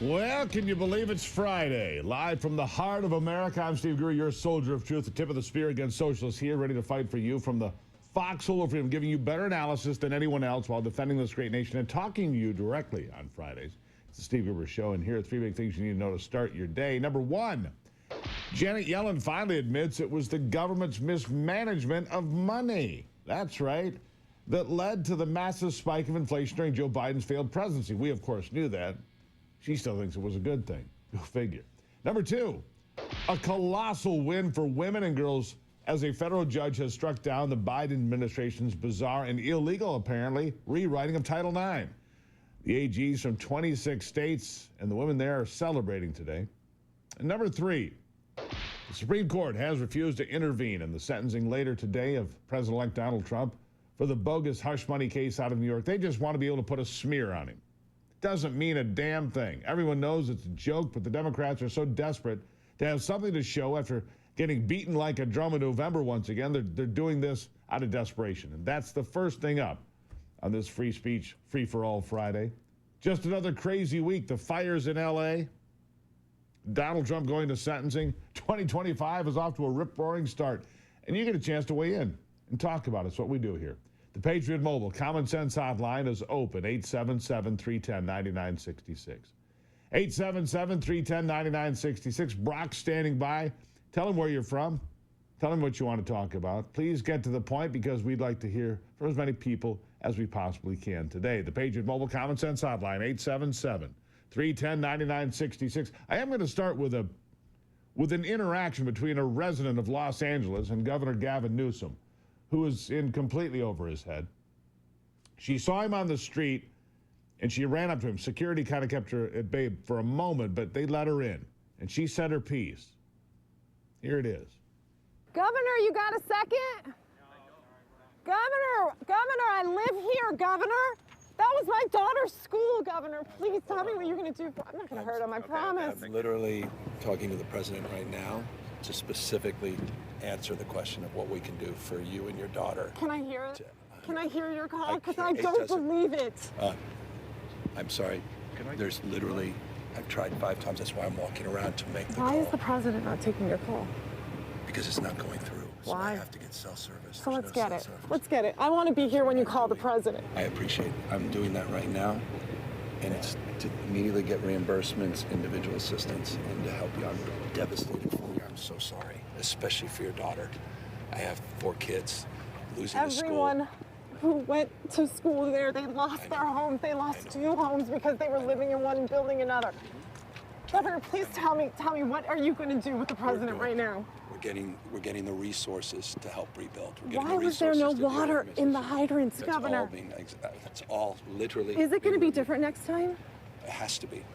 Well, can you believe it's Friday? Live from the heart of America, I'm Steve Gruber, your soldier of truth, the tip of the spear against socialists here, ready to fight for you from the foxhole of freedom, giving you better analysis than anyone else while defending this great nation and talking to you directly on Fridays. It's the Steve Gruber Show, and here are three big things you need to know to start your day. Number one, Janet Yellen finally admits it was the government's mismanagement of money. That's right. That led to the massive spike of inflation during Joe Biden's failed presidency. We, of course, knew that. She still thinks it was a good thing. Go figure. Number two, a colossal win for women and girls as a federal judge has struck down the Biden administration's bizarre and illegal, apparently, rewriting of Title IX. The AGs from 26 states and the women there are celebrating today. And number three, the Supreme Court has refused to intervene in the sentencing later today of President-elect Donald Trump for the bogus hush money case out of New York. They just want to be able to put a smear on him. Doesn't mean a damn thing. Everyone knows it's a joke, but the Democrats are so desperate to have something to show after getting beaten like a drum in November once again. They're doing this out of desperation. And that's the first thing up on this free speech, free-for-all Friday. Just another crazy week. The fires in L.A., Donald Trump going to sentencing. 2025 is off to a rip-roaring start. And you get a chance to weigh in and talk about it. It's what we do here. The Patriot Mobile Common Sense Hotline is open, 877-310-9966. 877-310-9966. Brock's standing by. Tell him where you're from. Tell him what you want to talk about. Please get to the point because we'd like to hear from as many people as we possibly can today. The Patriot Mobile Common Sense Hotline, 877-310-9966. I am going to start with an interaction between a resident of Los Angeles and Governor Gavin Newsom, who is in completely over his head. She saw him on the street, and she ran up to him. Security kind of kept her at bay for a moment, but they let her in, and she said her piece. Here it is. Governor, you got a second? Governor, I live here, Governor. That was my daughter's school, Governor. Please tell me what you're going to do. I'm not going to hurt him, I promise. I'm literally talking to the president right now to specifically answer the question of what we can do for you and your daughter. Can I hear it? Can I hear your call? Because I don't believe it. I'm sorry. There's literally, I've tried 5 times. That's why I'm walking around to make the call. Why is the president not taking your call? Because it's not going through. So Why? I have to get cell service. So let's get it. Let's get it. I want to be here when you call the president. I appreciate it. I'm doing that right now. And it's to immediately get reimbursements, individual assistance, and to help you. I'm devastated for you. I'm so sorry, especially for your daughter. I have 4 kids, losing the school. Everyone who went to school there, they lost their homes. They lost 2 homes because they were living in one and building another. Governor, please tell me, what are you going to do with the president right now? We're getting the resources to help rebuild. Why was there no water in the hydrants, Governor? That's all literally. Is it going to be different next time? It has to be.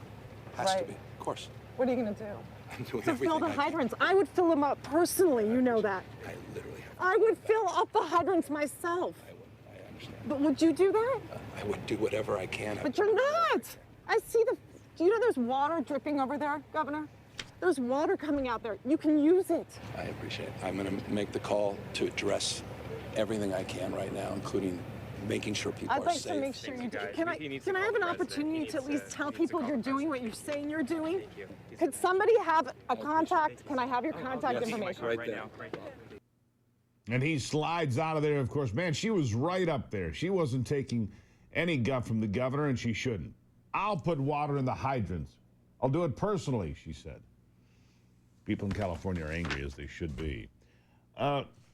Has to be. Of course. What are you going to do? I'm doing to everything fill the hydrants. I would fill them up personally. You know that. I literally have. I would fill up the hydrants myself. I understand. But would you do that? I would do whatever I can. But you're not. I see the. Do you know there's water dripping over there, Governor? There's water coming out there. You can use it. I appreciate it. I'm going to make the call to address everything I can right now, including making sure people are safe. I'd like to make sure you do. Can I have an opportunity to at least tell people you're doing what you're saying you're doing? Could somebody have a contact? Can I have your contact information? Right there. And he slides out of there, of course. Man, she was right up there. She wasn't taking any guff from the governor, and she shouldn't. I'll put water in the hydrants. I'll do it personally, she said. People in California are angry, as they should be.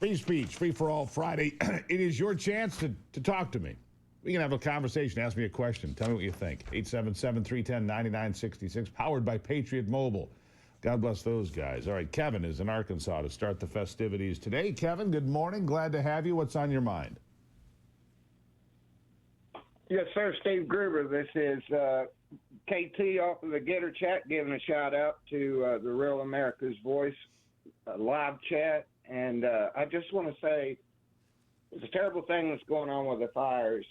Free speech, free-for-all Friday. It is your chance to talk to me. We can have a conversation. Ask me a question. Tell me what you think. 877-310-9966, powered by Patriot Mobile. God bless those guys. All right, Kevin is in Arkansas to start the festivities today. Kevin, good morning. Glad to have you. What's on your mind? Yes, sir. Steve Gruber. This is KT off of the Getter Chat, giving a shout out to the Real America's Voice live chat. And I just want to say it's a terrible thing that's going on with the fires.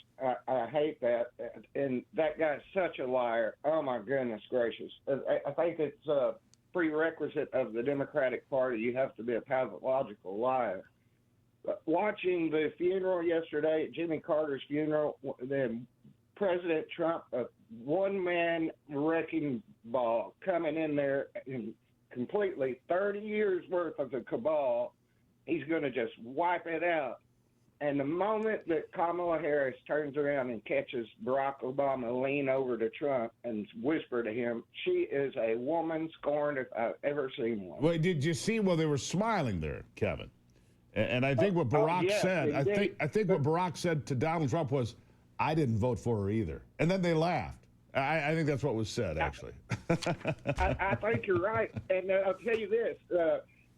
I hate that. And that guy's such a liar. Oh, my goodness gracious. I think it's a prerequisite of the Democratic Party. You have to be a pathological liar. Watching the funeral yesterday, Jimmy Carter's funeral, then President Trump a one-man wrecking ball coming in there and completely 30 years worth of the cabal. He's going to just wipe it out. And the moment that Kamala Harris turns around and catches Barack Obama lean over to Trump and whisper to him, she is a woman scorned if I've ever seen one. Well, did you see? Well, they were smiling there, Kevin. And I think what Barack said, I think what Barack said to Donald Trump was, I didn't vote for her either. And then they laughed. I think that's what was said, actually. I think you're right. And I'll tell you this.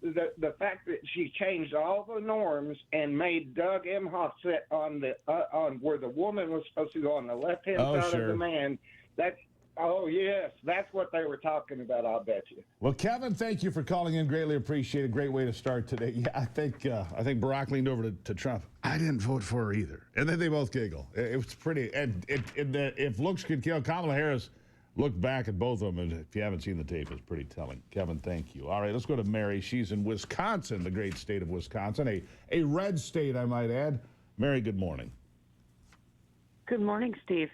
The fact that she changed all the norms and made Doug Emhoff sit on where the woman was supposed to go on the left-hand side of the man, that's what they were talking about, I'll bet you. Well, Kevin, thank you for calling in. Greatly appreciate it. Great way to start today. Yeah, I think Barack leaned over to Trump. I didn't vote for her either. And then they both giggle. It was pretty. And if looks could kill, Kamala Harris looked back at both of them, and if you haven't seen the tape, it's pretty telling. Kevin, thank you. All right, let's go to Mary. She's in Wisconsin, the great state of Wisconsin, a red state, I might add. Mary, good morning. Good morning, Steve.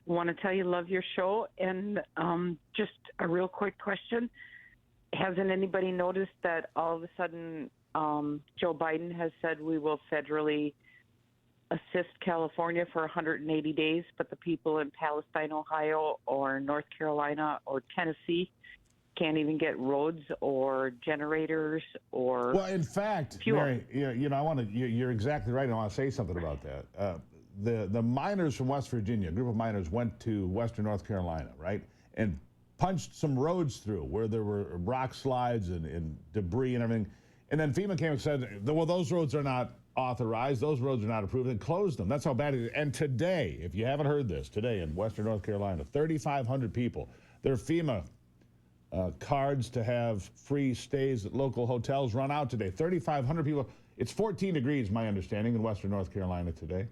I want to tell you, love your show. And just a real quick question. Hasn't anybody noticed that all of a sudden Joe Biden has said we will federally assist California for 180 days, but the people in Palestine, Ohio, or North Carolina, or Tennessee can't even get roads or generators or Well, in fact, fuel. Mary, you're exactly right. I want to say something about that. The miners from West Virginia, a group of miners, went to Western North Carolina, right, and punched some roads through where there were rock slides and debris and everything. And then FEMA came and said, well, those roads are not authorized, those roads are not approved, and closed them. That's how bad it is. And today, if you haven't heard this, today in Western North Carolina, 3,500 people, their FEMA cards to have free stays at local hotels run out today. 3,500 people. It's 14 degrees, my understanding, in Western North Carolina today.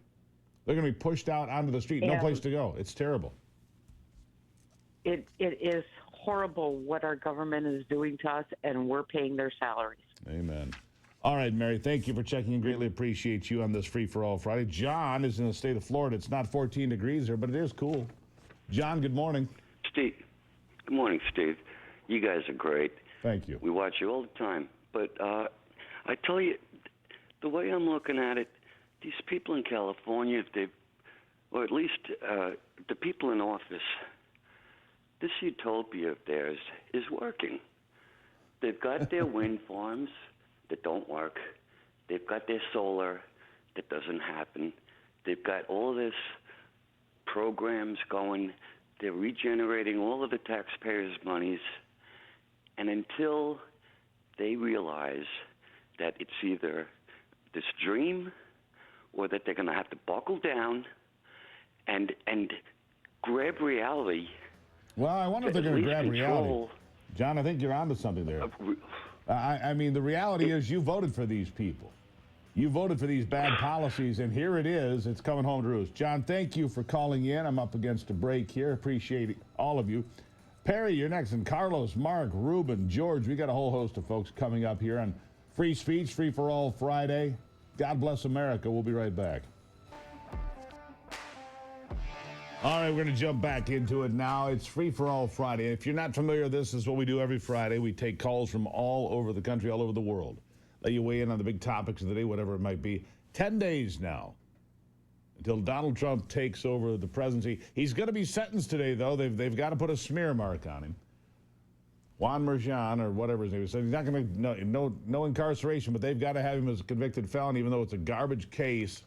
They're going to be pushed out onto the street, no place to go. It's terrible. It is horrible what our government is doing to us, and we're paying their salaries. Amen. All right, Mary, thank you for checking in. Greatly appreciate you on this Free for All Friday. John is in the state of Florida. It's not 14 degrees there, but it is cool. John, good morning. Steve. Good morning, Steve. You guys are great. Thank you. We watch you all the time. But I tell you, the way I'm looking at it, these people in California, or at least the people in office, this utopia of theirs is working. They've got their wind farms that don't work. They've got their solar that doesn't happen. They've got all this programs going. They're regenerating all of the taxpayers' monies. And until they realize that it's either this dream or that they're going to have to buckle down and grab reality. Well, I wonder if they're going to grab reality. John, I think you're onto something there. I mean, the reality is you voted for these people. You voted for these bad policies, and here it is. It's coming home to roost. John, thank you for calling in. I'm up against a break here. Appreciate all of you. Perry, you're next. And Carlos, Mark, Ruben, George. We got a whole host of folks coming up here on Free Speech, Free for All Friday. God bless America. We'll be right back. All right, we're going to jump back into it now. It's Free for All Friday. If you're not familiar, this is what we do every Friday. We take calls from all over the country, all over the world. Let you weigh in on the big topics of the day, whatever it might be. 10 days now until Donald Trump takes over the presidency. He's going to be sentenced today, though. They've got to put a smear mark on him. Juan Merjan, or whatever his name is, said he's not going to, no incarceration, but they've got to have him as a convicted felon, even though it's a garbage case.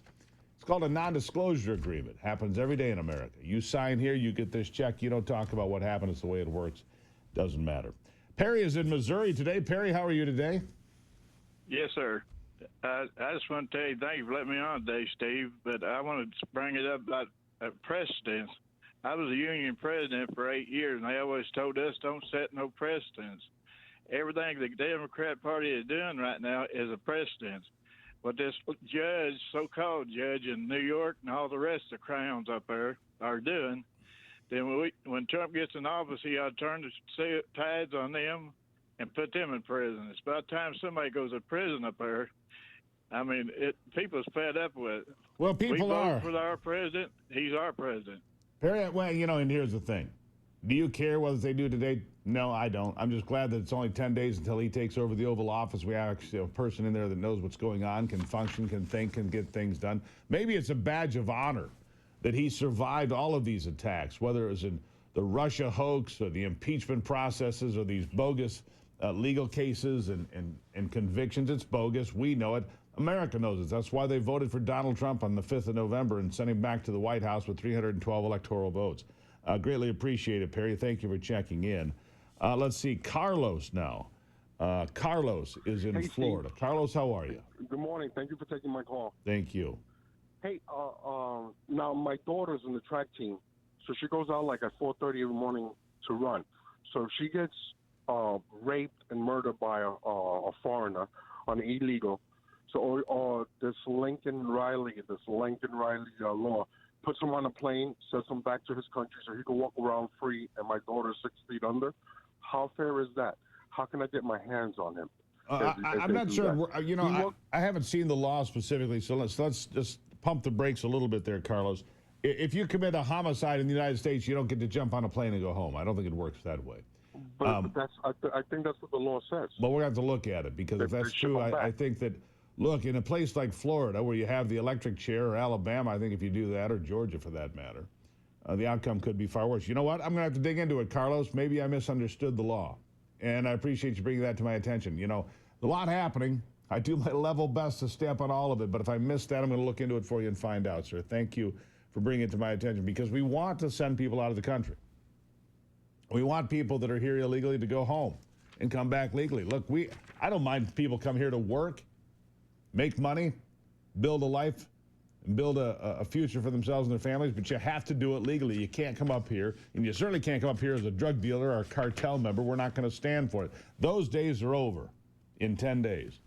It's called a non-disclosure agreement. Happens every day in America. You sign here, you get this check. You don't talk about what happened. It's the way it works. Doesn't matter. Perry is in Missouri today. Perry, how are you today? Yes, sir. I just want to tell you, thank you for letting me on today, Steve, but I wanted to bring it up about precedents. I was a union president for 8 years, and they always told us don't set no precedents. Everything the Democrat Party is doing right now is a precedent. What this judge, so-called judge in New York and all the rest of the crowns up there are doing, then when Trump gets in office, he ought to turn the tides on them and put them in prison. It's about time somebody goes to prison up there. I mean, people's fed up with it. Well, people we are. voted for our president. He's our president. Perry, well, and here's the thing. Do you care what they do today? No, I don't. I'm just glad that it's only 10 days until he takes over the Oval Office. We actually have a person in there that knows what's going on, can function, can think, can get things done. Maybe it's a badge of honor that he survived all of these attacks, whether it was in the Russia hoax or the impeachment processes or these bogus legal cases and convictions. It's bogus. We know it. America knows it. That's why they voted for Donald Trump on the 5th of November and sent him back to the White House with 312 electoral votes. Greatly appreciate it, Perry. Thank you for checking in. Let's see, Carlos now. Carlos is in Florida. Steve. Carlos, how are you? Good morning. Thank you for taking my call. Thank you. Hey, now my daughter's in the track team, so she goes out like at 4:30 every morning to run. So if she gets raped and murdered by a foreigner on illegal, so this Lincoln Riley law puts him on a plane, sends him back to his country so he can walk around free, and my daughter's 6 feet under. How fair is that? How can I get my hands on him? I'm not sure. I haven't seen the law specifically, so let's just pump the brakes a little bit there, Carlos. If you commit a homicide in the United States, you don't get to jump on a plane and go home. I don't think it works that way. But I think that's what the law says. Well, we're going to have to look at it, because if that's true, I think that, look, in a place like Florida where you have the electric chair, or Alabama, I think if you do that, or Georgia for that matter, the outcome could be far worse. You know what? I'm going to have to dig into it, Carlos. Maybe I misunderstood the law, and I appreciate you bringing that to my attention. A lot happening. I do my level best to step on all of it, but if I missed that, I'm going to look into it for you and find out, sir. Thank you for bringing it to my attention, because we want to send people out of the country. We want people that are here illegally to go home and come back legally. Look, I don't mind people come here to work, make money, build a life, and build a future for themselves and their families, but you have to do it legally. You can't come up here, and you certainly can't come up here as a drug dealer or a cartel member. We're not going to stand for it. Those days are over in 10 days.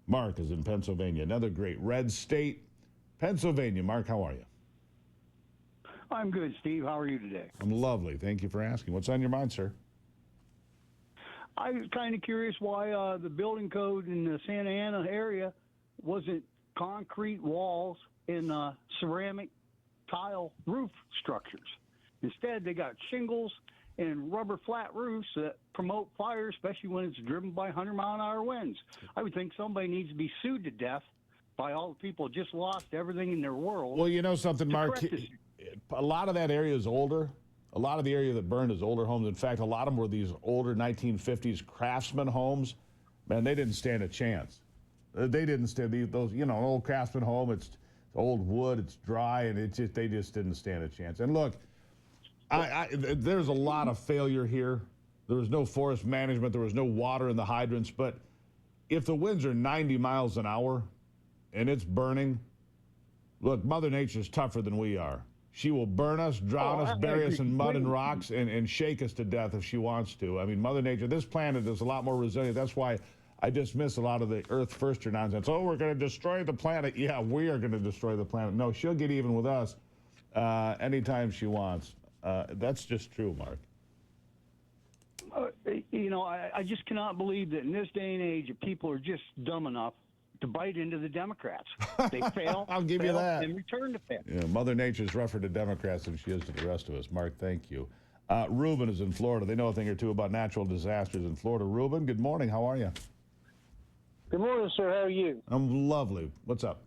Mark is in Pennsylvania, another great red state. Pennsylvania. Mark, how are you? I'm good, Steve. How are you today? I'm lovely. Thank you for asking. What's on your mind, sir? I was kind of curious why the building code in the Santa Ana area wasn't concrete walls and ceramic tile roof structures. Instead, they got shingles and rubber flat roofs that promote fire, especially when it's driven by 100-mile-an-hour winds. I would think somebody needs to be sued to death by all the people just lost everything in their world. Well, you know something, Mark? A lot of that area is older. A lot of the area that burned is older homes. In fact, a lot of them were these older 1950s craftsman homes. Man, they didn't stand a chance. They didn't stand those. An old craftsman home. It's old wood. It's dry, and they just didn't stand a chance. And look, there's a lot of failure here. There was no forest management. There was no water in the hydrants. But if the winds are 90 miles an hour and it's burning, look, Mother Nature's tougher than we are. She will burn us, drown us, bury us in mud and rocks, and shake us to death if she wants to. I mean, Mother Nature, this planet is a lot more resilient. That's why I dismiss a lot of the Earth Firster nonsense. Oh, we're going to destroy the planet. Yeah, we are going to destroy the planet. No, she'll get even with us anytime she wants. That's just true, Mark. I just cannot believe that in this day and age, people are just dumb enough to bite into the Democrats. They fail. I'll give you that. And return to fail. Yeah, Mother Nature's rougher to Democrats than she is to the rest of us. Mark, thank you. Ruben is in Florida. They know a thing or two about natural disasters in Florida. Ruben, good morning. How are you? Good morning, sir. How are you? I'm lovely. What's up?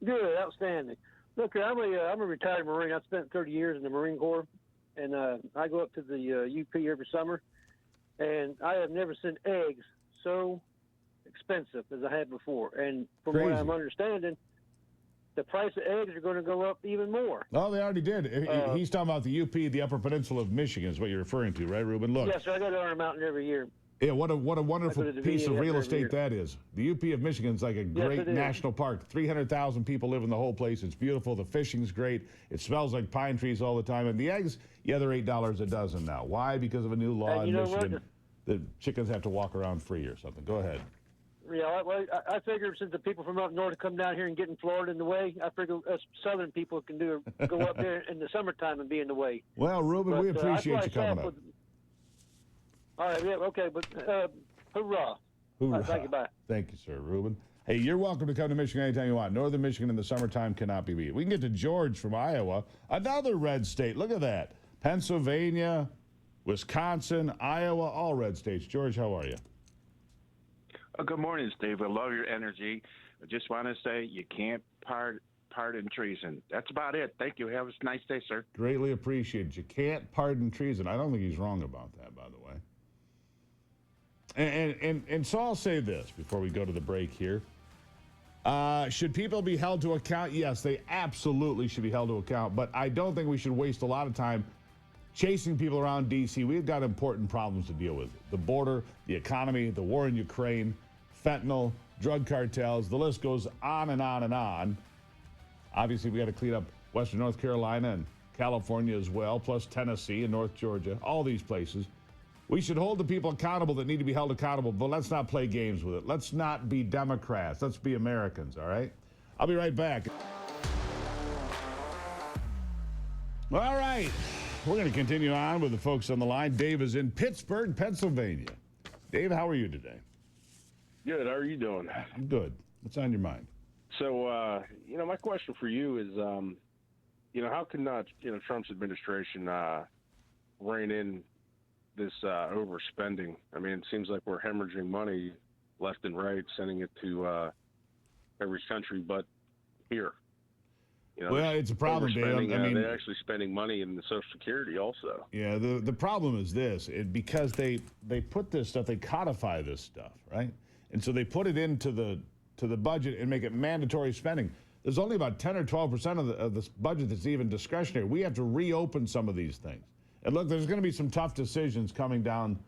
Good, outstanding. Look, I'm a retired Marine. I spent 30 years in the Marine Corps, and I go up to the UP every summer, and I have never seen eggs so expensive as I had before. And from Crazy. what I'm understanding, the price of eggs are going to go up even more. Oh, they already did. He's talking about the UP, the Upper Peninsula of Michigan is what you're referring to, right, Ruben? Look. Yes, sir. I go to Iron Mountain every year. Yeah, what a wonderful piece of real estate that is. The UP of Michigan is like a great national park. 300,000 people live in the whole place. It's beautiful. The fishing's great. It smells like pine trees all the time. And the eggs, yeah, they're $8 a dozen now. Why? Because of a new law in Michigan. The chickens have to walk around free or something. Go ahead. Yeah, I figure since the people from up north come down here and get in Florida in the way, I figure us southern people can go up there in the summertime and be in the way. Well, Ruben, we appreciate you coming up. All right, yeah, okay, but hoorah. Hoorah. Thank you, bye. Thank you, sir, Ruben. Hey, you're welcome to come to Michigan anytime you want. Northern Michigan in the summertime cannot be beat. We can get to George from Iowa, another red state. Look at that. Pennsylvania, Wisconsin, Iowa, all red states. George, how are you? Good morning, Steve. I love your energy. I just want to say you can't pardon treason. That's about it. Thank you. Have a nice day, sir. Greatly appreciated. You can't pardon treason. I don't think he's wrong about that, by the way. And so I'll say this before we go to the break here. Should people be held to account? Yes, they absolutely should be held to account. But I don't think we should waste a lot of time chasing people around D.C. We've got important problems to deal with. The border, the economy, the war in Ukraine, fentanyl, drug cartels. The list goes on and on and on. Obviously, we got to clean up Western North Carolina and California as well, plus Tennessee and North Georgia, all these places. We should hold the people accountable that need to be held accountable, but let's not play games with it. Let's not be Democrats. Let's be Americans, all right? I'll be right back. All right. We're going to continue on with the folks on the line. Dave is in Pittsburgh, Pennsylvania. Dave, how are you today? Good. How are you doing? I'm good. What's on your mind? So, my question for you is, how can Trump's administration rein in this overspending? I mean, it seems like we're hemorrhaging money left and right, sending it to every country but here. Well, it's a problem, Dave. I mean, they're actually spending money in the Social Security also. Yeah, the problem is this. Because they put this stuff, they codify this stuff, right? And so they put it into the budget and make it mandatory spending. There's only about 10 or 12% of this budget that's even discretionary. We have to reopen some of these things. And look, there's going to be some tough decisions coming down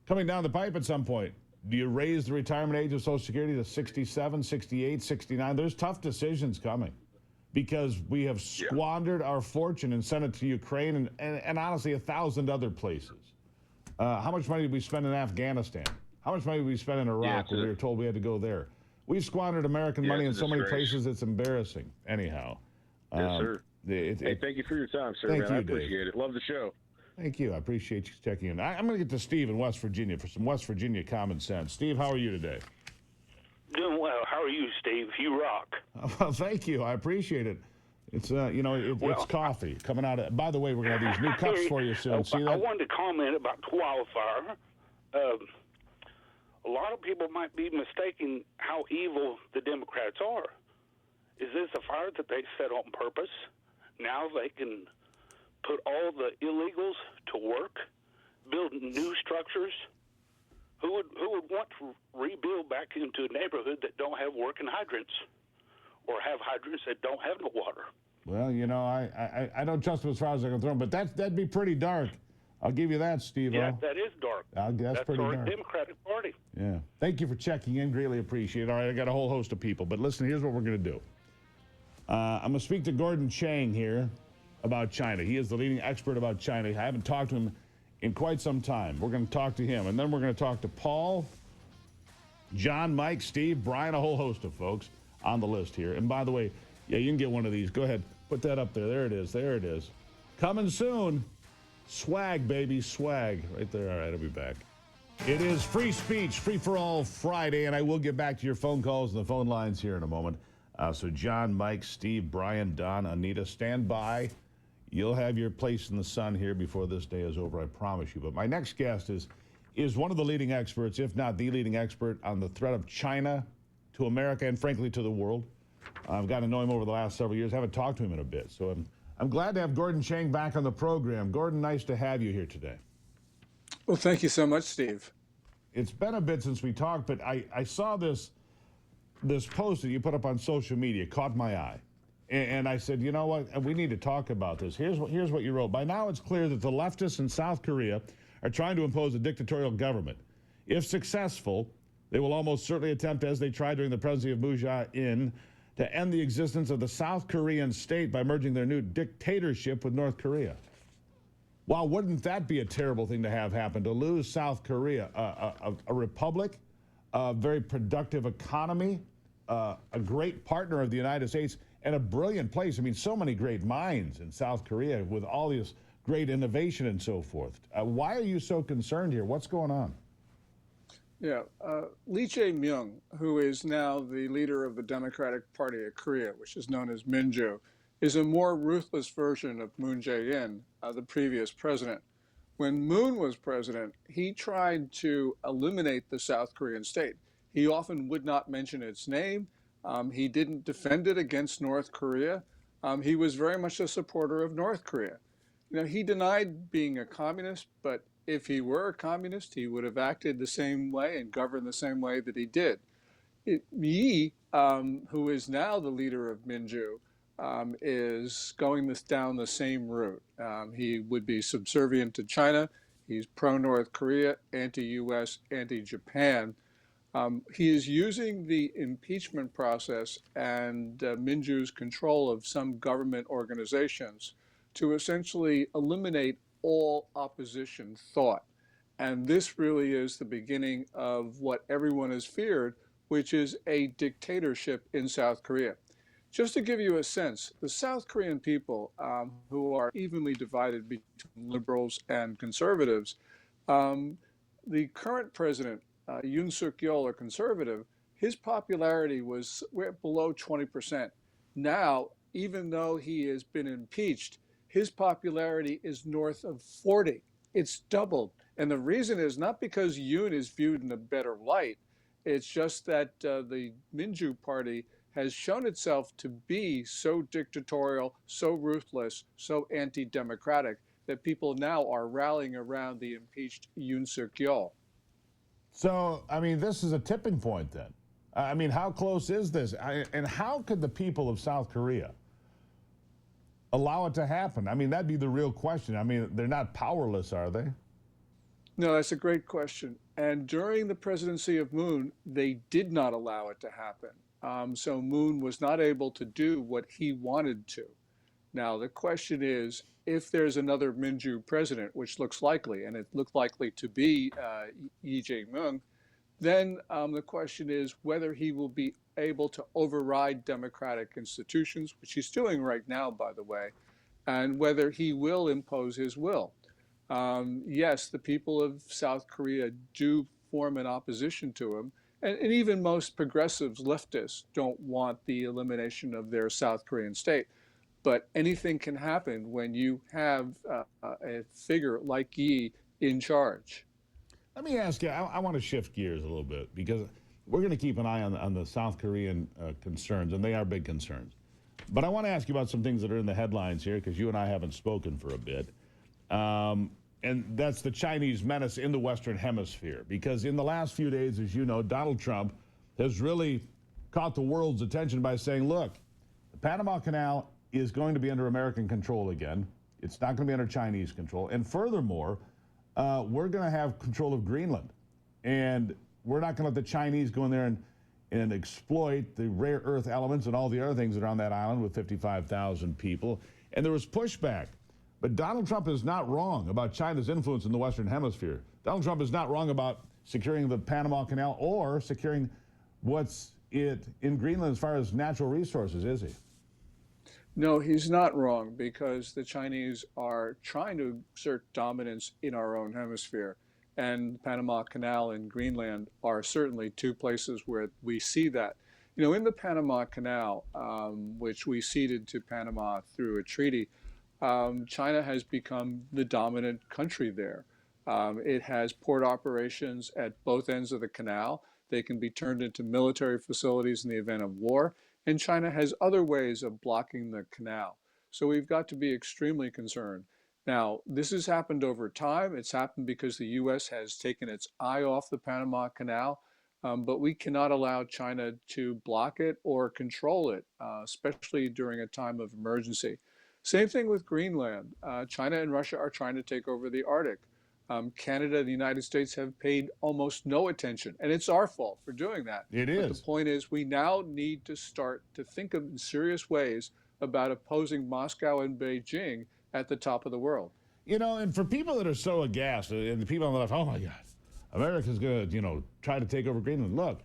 the pipe at some point. Do you raise the retirement age of Social Security to 67, 68, 69? There's tough decisions coming because we have squandered our fortune and sent it to Ukraine and honestly 1,000 other places. How much money did we spend in Afghanistan? How much money did we spend in Iraq when we were told we had to go there? We've squandered American money in so many places, it's embarrassing. Anyhow. Yes, sir. Hey, thank you for your time, sir. Thank you, I appreciate it. Love the show. Thank you. I appreciate you checking in. I'm going to get to Steve in West Virginia for some West Virginia common sense. Steve, how are you today? Doing well. How are you, Steve? You rock. Well, thank you. I appreciate it. It's it's coffee coming out of. By the way, we're going to have these new cups for you soon. See that? I wanted to comment about the wildfire. A lot of people might be mistaking how evil the Democrats are. Is this a fire that they set on purpose? Now they can put all the illegals to work, build new structures. Who would want to rebuild back into a neighborhood that don't have working hydrants or have hydrants that don't have no water? Well, I don't trust them as far as I can throw them, but that'd be pretty dark. I'll give you that, Steve. Yeah, that is dark. That's pretty our dark. Democratic Party. Yeah. Thank you for checking in. Greatly appreciate it. All right, I got a whole host of people. But listen, here's what we're going to do. I'm going to speak to Gordon Chang here about China. He is the leading expert about China. I haven't talked to him in quite some time. We're going to talk to him. And then we're going to talk to Paul, John, Mike, Steve, Brian, a whole host of folks on the list here. And by the way, yeah, you can get one of these. Go ahead. Put that up there. There it is. There it is. Coming soon. Swag, baby. Swag. Right there. All right, I'll be back. It is Free Speech, Free for All Friday, and I will get back to your phone calls and the phone lines here in a moment. So John, Mike, Steve, Brian, Don, Anita, stand by. You'll have your place in the sun here before this day is over, I promise you. But my next guest is one of the leading experts, if not the leading expert, on the threat of China to America and, frankly, to the world. I've gotten to know him over the last several years. I haven't talked to him in a bit. So I'm glad to have Gordon Chang back on the program. Gordon, nice to have you here today. Well, thank you so much, Steve. It's been a bit since we talked, but I saw this post that you put up on social media, caught my eye. And I said, you know what, we need to talk about this. Here's what you wrote. By now it's clear that the leftists in South Korea are trying to impose a dictatorial government. If successful, they will almost certainly attempt, as they tried during the presidency of Moon Jae-in, to end the existence of the South Korean state by merging their new dictatorship with North Korea. Wow, wouldn't that be a terrible thing to have happen, to lose South Korea, a republic, a very productive economy, a great partner of the United States, and a brilliant place. I mean, so many great minds in South Korea with all this great innovation and so forth. Why are you so concerned here? What's going on? Yeah, Lee Jae-myung, who is now the leader of the Democratic Party of Korea, which is known as Minju, is a more ruthless version of Moon Jae-in, the previous president. When Moon was president, he tried to eliminate the South Korean state. He often would not mention its name. He didn't defend it against North Korea. He was very much a supporter of North Korea. He denied being a communist, but if he were a communist, he would have acted the same way and governed the same way that he did. Yi, who is now the leader of Minju, is going down the same route. He would be subservient to China. He's pro-North Korea, anti-US, anti-Japan. He is using the impeachment process and Minju's control of some government organizations to essentially eliminate all opposition thought. And this really is the beginning of what everyone has feared, which is a dictatorship in South Korea. Just to give you a sense, the South Korean people, who are evenly divided between liberals and conservatives, the current president, Yoon Suk-yeol, a conservative, his popularity was below 20%. Now, even though he has been impeached, his popularity is north of 40. It's doubled. And the reason is not because Yoon is viewed in a better light. It's just that the Minju party has shown itself to be so dictatorial, so ruthless, so anti-democratic that people now are rallying around the impeached Yoon Suk-yeol. So, I mean, this is a tipping point then. I mean, how close is this? And how could the people of South Korea allow it to happen? I mean, that'd be the real question. I mean, they're not powerless, are they? No, that's a great question. And during the presidency of Moon, they did not allow it to happen. So Moon was not able to do what he wanted to. Now, the question is, if there's another Minju president, which looks likely, and it looks likely to be Lee Jae-myung, then the question is whether he will be able to override democratic institutions, which he's doing right now, by the way, and whether he will impose his will. Yes, the people of South Korea do form an opposition to him, and even most progressives, leftists, don't want the elimination of their South Korean state. But anything can happen when you have a figure like Yi in charge. Let me ask you, I want to shift gears a little bit because we're going to keep an eye on the South Korean concerns, and they are big concerns. But I want to ask you about some things that are in the headlines here because you and I haven't spoken for a bit. And that's the Chinese menace in the Western Hemisphere. Because in the last few days, as you know, Donald Trump has really caught the world's attention by saying, look, the Panama Canal is going to be under American control again. It's not going to be under Chinese control. And furthermore, we're going to have control of Greenland. And we're not going to let the Chinese go in there and exploit the rare earth elements and all the other things that are on that island with 55,000 people. And there was pushback. But Donald Trump is not wrong about China's influence in the Western Hemisphere. Donald Trump is not wrong about securing the Panama Canal or securing what's in Greenland as far as natural resources, is he? No, he's not wrong because the Chinese are trying to exert dominance in our own hemisphere. And the Panama Canal and Greenland are certainly two places where we see that. You know, in the Panama Canal, which we ceded to Panama through a treaty, China has become the dominant country there. It has port operations at both ends of the canal. They can be turned into military facilities in the event of war. And China has other ways of blocking the canal. So we've got to be extremely concerned. Now, this has happened over time. It's happened because the U.S. has taken its eye off the Panama Canal, but we cannot allow China to block it or control it, especially during a time of emergency. Same thing with Greenland. China and Russia are trying to take over the Arctic. Canada and the United States have paid almost no attention, and it's our fault for doing that. It But is. the point is, we now need to start to think of in serious ways about opposing Moscow and Beijing at the top of the world. You know, and for people that are so aghast, and the people on the left, oh my God, America's going to, you know, try to take over Greenland. Look,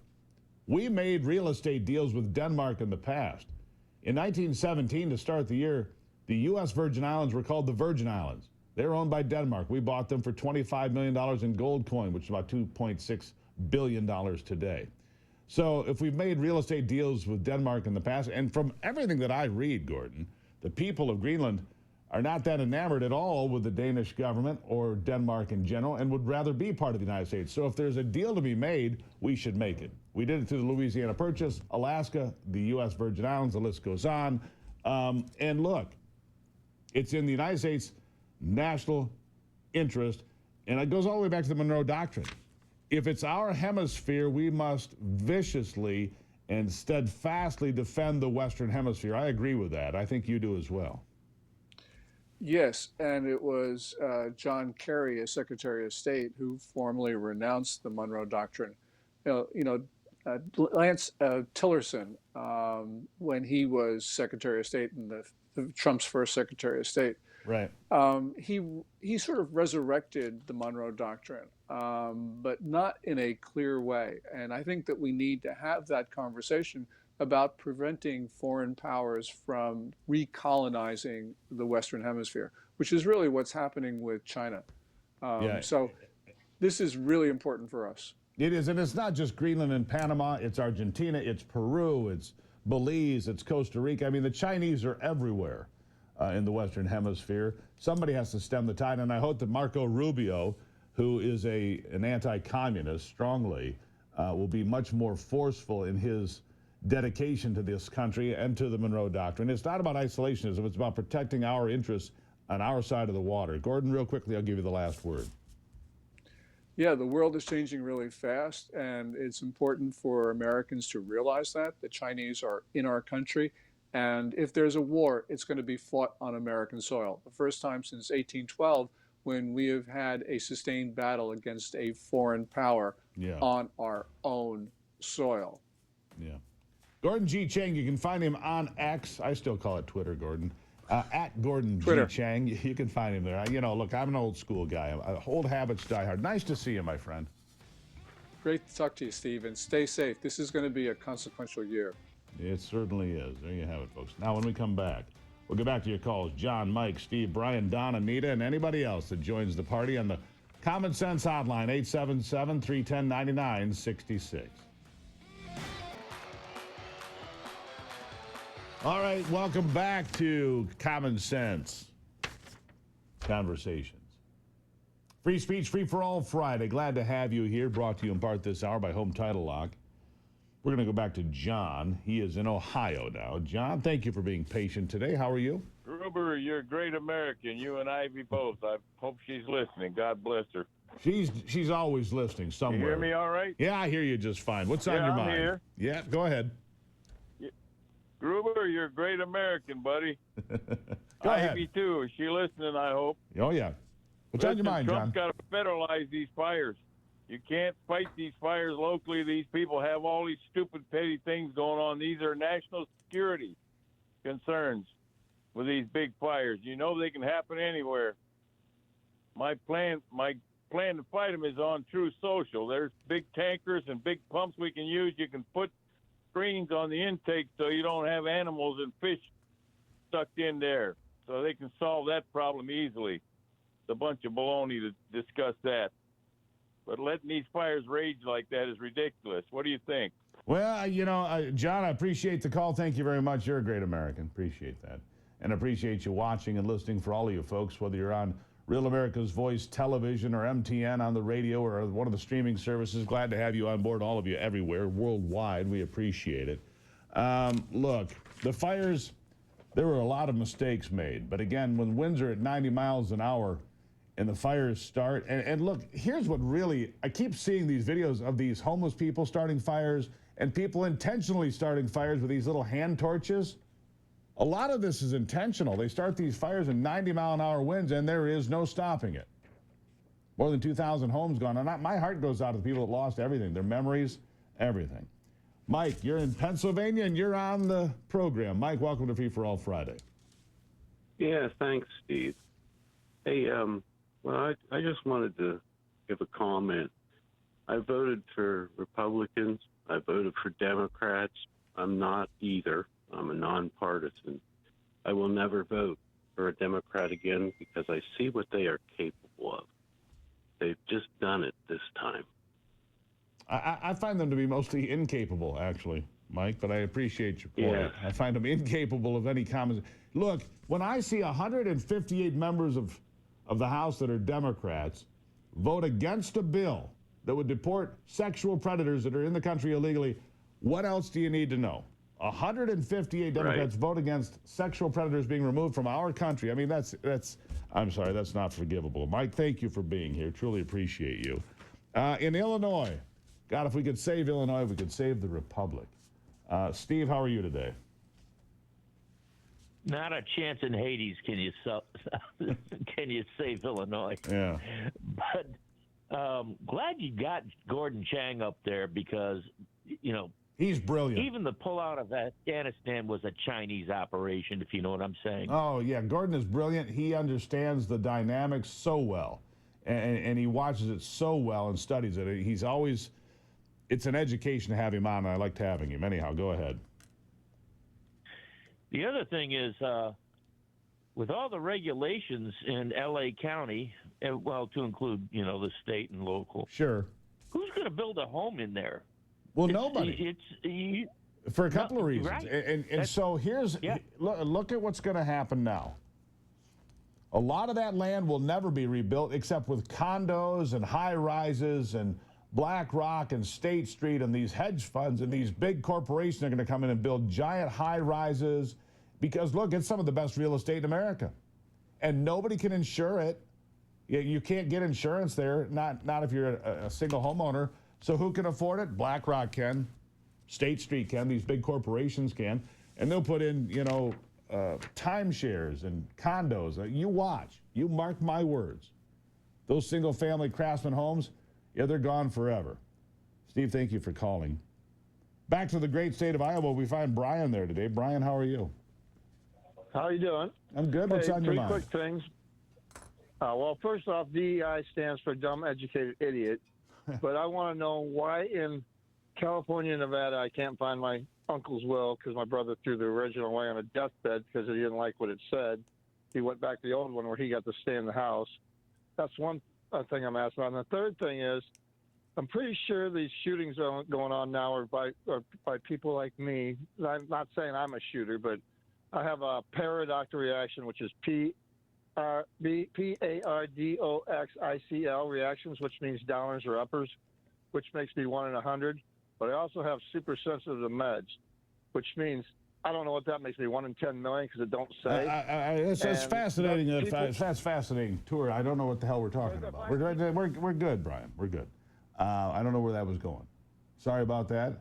we made real estate deals with Denmark in the past. In 1917, to start the year, the U.S. Virgin Islands were called the Virgin Islands. They were owned by Denmark. We bought them for $25 million in gold coin, which is about $2.6 billion today. So if we've made real estate deals with Denmark in the past, and from everything that I read, Gordon, the people of Greenland are not that enamored at all with the Danish government or Denmark in general and would rather be part of the United States. So if there's a deal to be made, we should make it. We did it through the Louisiana Purchase, Alaska, the U.S. Virgin Islands, the list goes on. And look, it's in the United States national interest, and it goes all the way back to the Monroe Doctrine. If it's our hemisphere, we must viciously and steadfastly defend the Western Hemisphere. I agree with that. I think you do as well. Yes, and it was John Kerry, as Secretary of State, who formally renounced the Monroe Doctrine. Lance Tillerson, when he was Secretary of State and Trump's first Secretary of State, right? He sort of resurrected the Monroe Doctrine, but not in a clear way. And I think that we need to have that conversation about preventing foreign powers from recolonizing the Western Hemisphere, which is really what's happening with China. So this is really important for us. It is, and it's not just Greenland and Panama, it's Argentina, it's Peru, it's Belize, it's Costa Rica. I mean, the Chinese are everywhere in the Western Hemisphere. Somebody has to stem the tide, and I hope that Marco Rubio, who is an anti-communist strongly, will be much more forceful in his dedication to this country and to the Monroe Doctrine. It's not about isolationism. It's about protecting our interests on our side of the water. Gordon, real quickly, I'll give you the last word. Yeah, the world is changing really fast, and it's important for Americans to realize that the Chinese are in our country, and if there's a war, it's going to be fought on American soil. The first time since 1812 when we have had a sustained battle against a foreign power on our own soil. Yeah. Gordon G. Chang, you can find him on X. I still call it Twitter, Gordon. At Gordon G. Chang. You can find him there. Look, I'm an old school guy. Old habits die hard. Nice to see you, my friend. Great to talk to you, Steve, and stay safe. This is going to be a consequential year. It certainly is. There you have it, folks. Now, when we come back, we'll get back to your calls. John, Mike, Steve, Brian, Don, Anita, and anybody else that joins the party on the Common Sense Hotline, 877-310-9966. All right, welcome back to Common Sense Conversations. Free Speech, Free for All Friday. Glad to have you here. Brought to you in part this hour by Home Title Lock. We're going to go back to John. He is in Ohio now. John, thank you for being patient today. How are you? Gruber, you're a great American. You and Ivy both. I hope she's listening. God bless her. She's always listening somewhere. You hear me all right? Yeah, I hear you just fine. What's on your mind? I'm here. Yeah, go ahead. Gruber, you're a great American, buddy. Go ahead. Ivy, too. Is she listening, I hope? Oh, yeah. What's on your mind, John? Trump's got to federalize these fires. You can't fight these fires locally. These people have all these stupid, petty things going on. These are national security concerns with these big fires. You know they can happen anywhere. My plan to fight them is on True Social. There's big tankers and big pumps we can use. You can put screens on the intake so you don't have animals and fish sucked in there. So they can solve that problem easily. It's a bunch of baloney to discuss that. But letting these fires rage like that is ridiculous. What do you think? Well, John, I appreciate the call. Thank you very much. You're a great American. Appreciate that. And appreciate you watching and listening for all of you folks, whether you're on Real America's Voice television or MTN on the radio or one of the streaming services. Glad to have you on board, all of you everywhere, worldwide. We appreciate it. Look, the fires, there were a lot of mistakes made. But again, when winds are at 90 miles an hour and the fires start, and look, here's what really, I keep seeing these videos of these homeless people starting fires and people intentionally starting fires with these little hand torches. A lot of this is intentional. They start these fires in 90-mile-an-hour winds, and there is no stopping it. More than 2,000 homes gone. And my heart goes out to the people that lost everything, their memories, everything. Mike, you're in Pennsylvania, and you're on the program. Mike, welcome to Free for All Friday. Yeah, thanks, Steve. Hey, well, I just wanted to give a comment. I voted for Republicans. I voted for Democrats. I'm not either. I'm a nonpartisan. I will never vote for a Democrat again because I see what they are capable of. They've just done it this time. I find them to be mostly incapable, actually, Mike, but I appreciate your point. Yeah. I find them incapable of any common. Look, when I see 158 members of the House that are Democrats vote against a bill that would deport sexual predators that are in the country illegally, what else do you need to know? 158 Democrats vote against sexual predators being removed from our country. I mean, I'm sorry, that's not forgivable. Mike, thank you for being here. Truly appreciate you. In Illinois, God, if we could save Illinois, we could save the Republic. Steve, how are you today? Not a chance in Hades can you save Illinois. Yeah. But glad you got Gordon Chang up there because, you know, he's brilliant. Even the pullout of Afghanistan was a Chinese operation, if you know what I'm saying. Oh, yeah. Gordon is brilliant. He understands the dynamics so well, and he watches it so well and studies it. He's always, it's an education to have him on, and I liked having him. Anyhow, go ahead. The other thing is, with all the regulations in L.A. County, well, to include, you know, the state and local. Sure. Who's going to build a home in there? Well, nobody. For a couple of reasons. Right. And so here's, look at what's going to happen now. A lot of that land will never be rebuilt except with condos and high rises and BlackRock and State Street and these hedge funds and these big corporations are going to come in and build giant high rises because, look, it's some of the best real estate in America. And nobody can insure it. You can't get insurance there, not if you're a single homeowner. So who can afford it? BlackRock can. State Street can. These big corporations can. And they'll put in, you know, timeshares and condos. You watch. You mark my words. Those single-family craftsman homes, yeah, they're gone forever. Steve, thank you for calling. Back to the great state of Iowa. We find Brian there today. Brian, how are you? How are you doing? I'm good. What's on your mind? Three quick things. Well, first off, DEI stands for dumb, educated idiot. But I want to know why in California and Nevada I can't find my uncle's will because my brother threw the original away on a deathbed because he didn't like what it said. He went back to the old one where he got to stay in the house. That's one thing I'm asking about. And the third thing is, I'm pretty sure these shootings going on now are by people like me. I'm not saying I'm a shooter, but I have a paradoxical reaction, which is PARDOXICL reactions, which means downers or uppers, which makes me 1 in 100. But I also have super sensitive to meds, which means I don't know what that makes me 1 in 10 million because it don't say. It's fascinating. That's fascinating tour. I don't know what the hell we're talking about. We're good, Brian. We're good. I don't know where that was going. Sorry about that.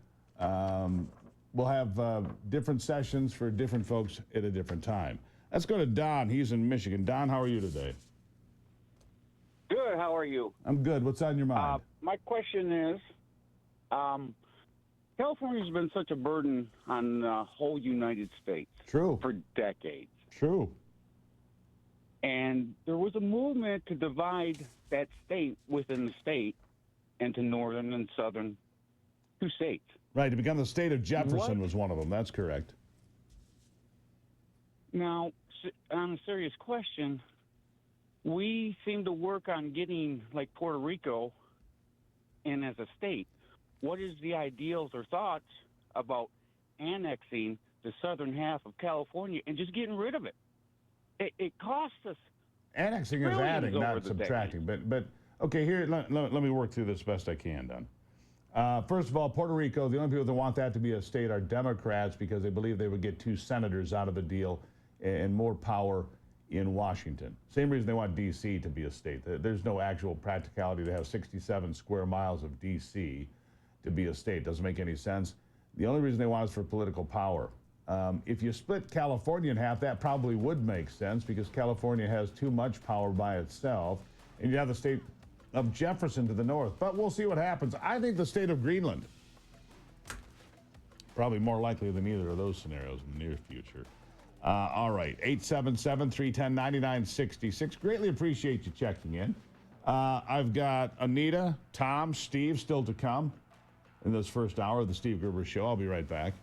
We'll have different sessions for different folks at a different time. Let's go to Don. He's in Michigan. Don, how are you today? Good. How are you? I'm good. What's on your mind? My question is, California's been such a burden on the whole United States. True. For decades. True. And there was a movement to divide that state within the state into northern and southern 2 states. Right, to become the state of Jefferson was one of them. That's correct. Now, on a serious question, we seem to work on getting, like, Puerto Rico in as a state. What is the ideals or thoughts about annexing the southern half of California and just getting rid of it? It costs us. Annexing is adding, not subtracting. But okay, here, let me work through this best I can, Don. First of all, Puerto Rico, the only people that want that to be a state are Democrats because they believe they would get 2 senators out of the deal and more power in Washington. Same reason they want D.C. to be a state. There's no actual practicality to have 67 square miles of D.C. to be a state. Doesn't make any sense. The only reason they want is for political power. If you split California in half, that probably would make sense because California has too much power by itself, and you have the state of Jefferson to the north. But we'll see what happens. I think the state of Greenland, probably more likely than either of those scenarios in the near future. All right, 877-310-9966. Greatly appreciate you checking in. I've got Anita, Tom, Steve still to come in this first hour of the Steve Gruber Show. I'll be right back.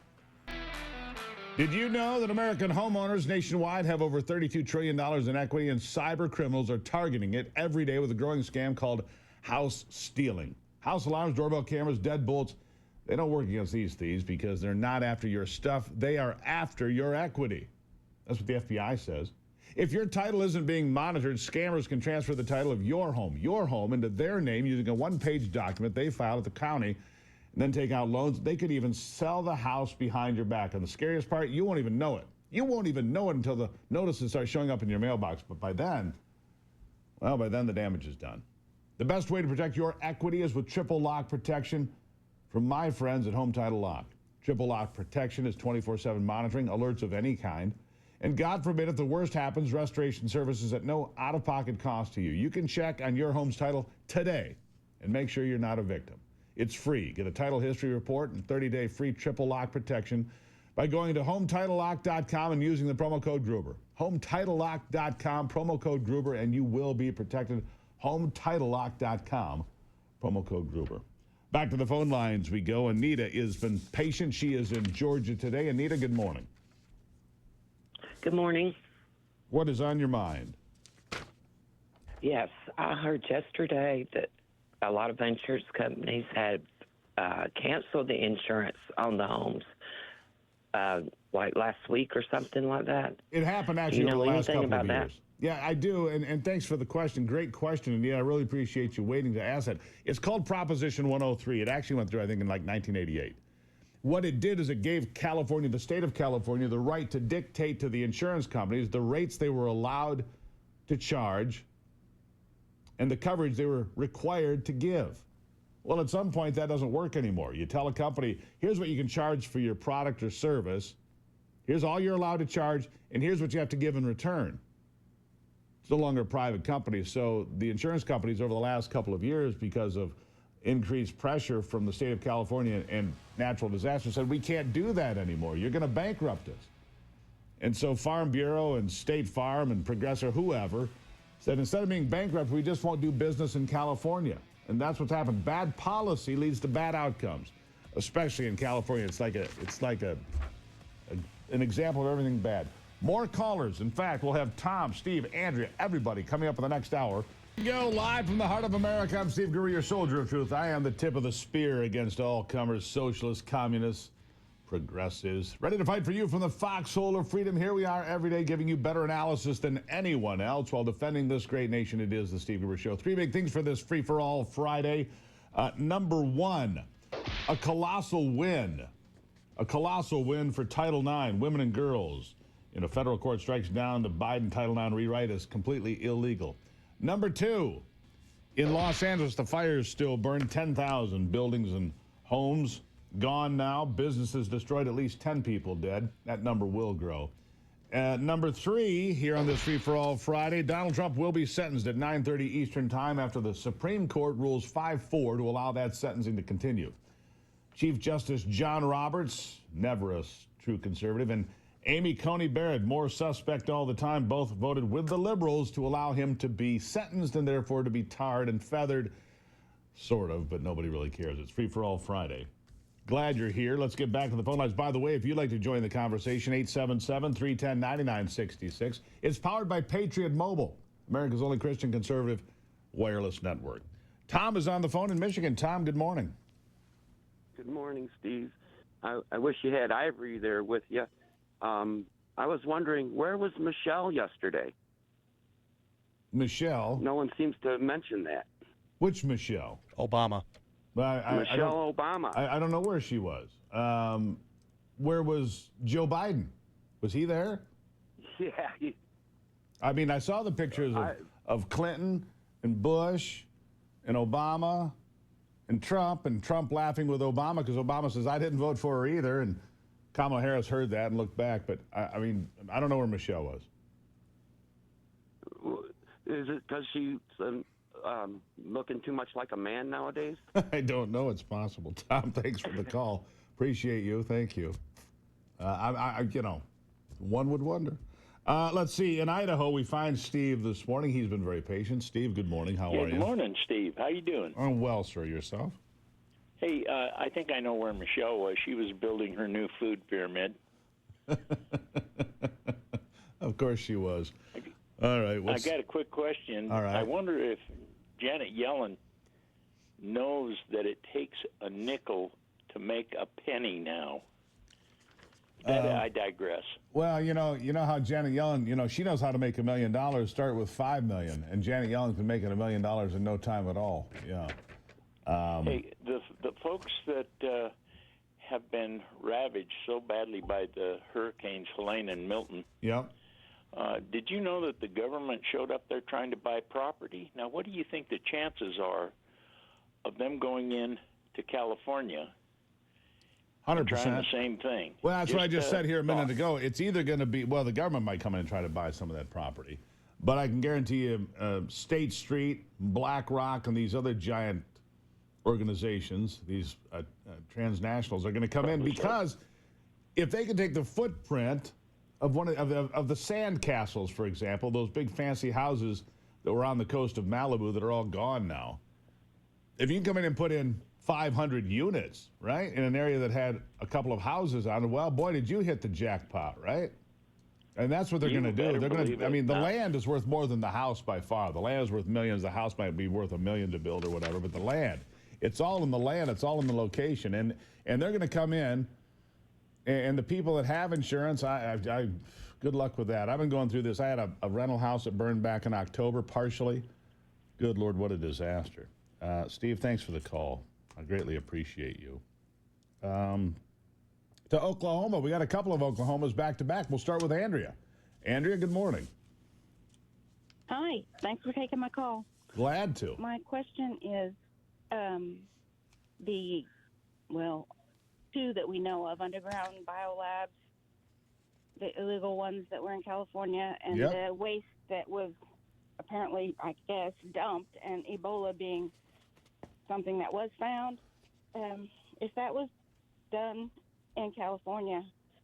Did you know that American homeowners nationwide have over $32 trillion in equity, and cyber criminals are targeting it every day with a growing scam called house stealing? House alarms, doorbell cameras, deadbolts, they don't work against these thieves because they're not after your stuff. They are after your equity. That's what the FBI says. If your title isn't being monitored, scammers can transfer the title of your home into their name using a one-page document they file at the county and then take out loans. They could even sell the house behind your back. And the scariest part, you won't even know it. You won't even know it until the notices start showing up in your mailbox. But by then, well, by then the damage is done. The best way to protect your equity is with triple lock protection from my friends at Home Title Lock. Triple lock protection is 24/7 monitoring, alerts of any kind. And God forbid, if the worst happens, restoration services at no out-of-pocket cost to you. You can check on your home's title today and make sure you're not a victim. It's free. Get a title history report and 30-day free triple lock protection by going to HometitleLock.com and using the promo code Gruber. HometitleLock.com, promo code Gruber, and you will be protected. HometitleLock.com, promo code Gruber. Back to the phone lines we go. Anita has been patient. She is in Georgia today. Anita, good morning. Good morning. What is on your mind? Yes, I heard yesterday that a lot of insurance companies had canceled the insurance on the homes, like last week or something like that. It happened actually over the last couple of years. That? Yeah, I do, and thanks for the question. Great question, and yeah, I really appreciate you waiting to ask that. It's called Proposition 103. It actually went through, I think, in like 1988. What it did is it gave California, the state of California, the right to dictate to the insurance companies the rates they were allowed to charge and the coverage they were required to give. Well, at some point, that doesn't work anymore. You tell a company, here's what you can charge for your product or service, here's all you're allowed to charge, and here's what you have to give in return. It's no longer a private company, so the insurance companies over the last couple of years, because of increased pressure from the state of California and natural disasters, said we can't do that anymore. You're going to bankrupt us. And so Farm Bureau and State Farm and Progressive, whoever, said instead of being bankrupt, we just won't do business in California. And that's what's happened. Bad policy leads to bad outcomes, especially in California. It's like an example of everything bad. More callers. In fact, we'll have Tom, Steve, Andrea, everybody coming up in the next hour. Go live from the heart of America. I'm Steve Gruber, your soldier of truth. I am the tip of the spear against all comers, socialists, communists, progressives. Ready to fight for you from the foxhole of freedom. Here we are every day giving you better analysis than anyone else while defending this great nation. It is the Steve Gruber Show. Three big things for this free-for-all Friday. Number one, a colossal win. A colossal win for Title IX, women and girls. A federal court strikes down the Biden Title IX rewrite as completely illegal. Number two, in Los Angeles, the fires still burn. 10,000 buildings and homes gone now. Businesses destroyed, at least 10 people dead. That number will grow. Number three, here on this Free-for-All Friday, Donald Trump will be sentenced at 9:30 Eastern Time after the Supreme Court rules 5-4 to allow that sentencing to continue. Chief Justice John Roberts, never a true conservative, and Amy Coney Barrett, more suspect all the time, both voted with the liberals to allow him to be sentenced and therefore to be tarred and feathered. Sort of, but nobody really cares. It's Free-for-All Friday. Glad you're here. Let's get back to the phone lines. By the way, if you'd like to join the conversation, 877-310-9966. It's powered by Patriot Mobile, America's only Christian conservative wireless network. Tom is on the phone in Michigan. Tom, good morning. Good morning, Steve. I wish you had Ivory there with you. I was wondering, where was Michelle yesterday? Michelle? No one seems to mention that. Which Michelle? Obama. Michelle Obama. I don't know where she was. Where was Joe Biden? Was he there? Yeah. I mean, I saw the pictures of Clinton and Bush and Obama and Trump laughing with Obama because Obama says, I didn't vote for her either. And Kamala Harris heard that and looked back. But, I mean, I don't know where Michelle was. Is it because she's looking too much like a man nowadays? I don't know. It's possible. Tom, thanks for the call. Appreciate you. Thank you. One would wonder. Let's see. In Idaho, we find Steve this morning. He's been very patient. Steve, good morning. How are you? Good morning, Steve. How you doing? I'm well, sir. Yourself? Hey, I think I know where Michelle was. She was building her new food pyramid. Of course she was. All right. I got a quick question. All right. I wonder if Janet Yellen knows that it takes a nickel to make a penny now. I digress. Well, you know how Janet Yellen, she knows how to make $1 million. Start with $5 million, and Janet Yellen can make it $1 million in no time at all. Yeah. Hey, the folks that have been ravaged so badly by the hurricanes Helene and Milton. Yep. Did you know that the government showed up there trying to buy property? Now, what do you think the chances are of them going in to California? 100%. Trying the same thing. Well, that's what I just said here a minute ago. It's either going to be, well, the government might come in and try to buy some of that property, but I can guarantee you State Street, BlackRock, and these other giant organizations, these transnationals, are going to come in because if they can take the footprint of one of the sand castles, for example, those big fancy houses that were on the coast of Malibu that are all gone now, if you can come in and put in 500 units, right, in an area that had a couple of houses on it, well, boy, did you hit the jackpot, right? And that's what they're going to do. They're going to. I mean, the land is worth more than the house by far. The land is worth millions. The house might be worth $1 million to build or whatever, but the land, it's all in the land. It's all in the location, and they're going to come in, and the people that have insurance, I good luck with that. I've been going through this. I had a rental house that burned back in October partially. Good Lord, what a disaster. Steve, thanks for the call. I greatly appreciate you. To Oklahoma. We got a couple of Oklahomas back to back. We'll start with Andrea. Andrea, good morning. Hi. Thanks for taking my call. Glad to. My question is two that we know of, underground biolabs, the illegal ones that were in California, and the waste that was apparently, I guess, dumped, and Ebola being something that was found. If that was done in California,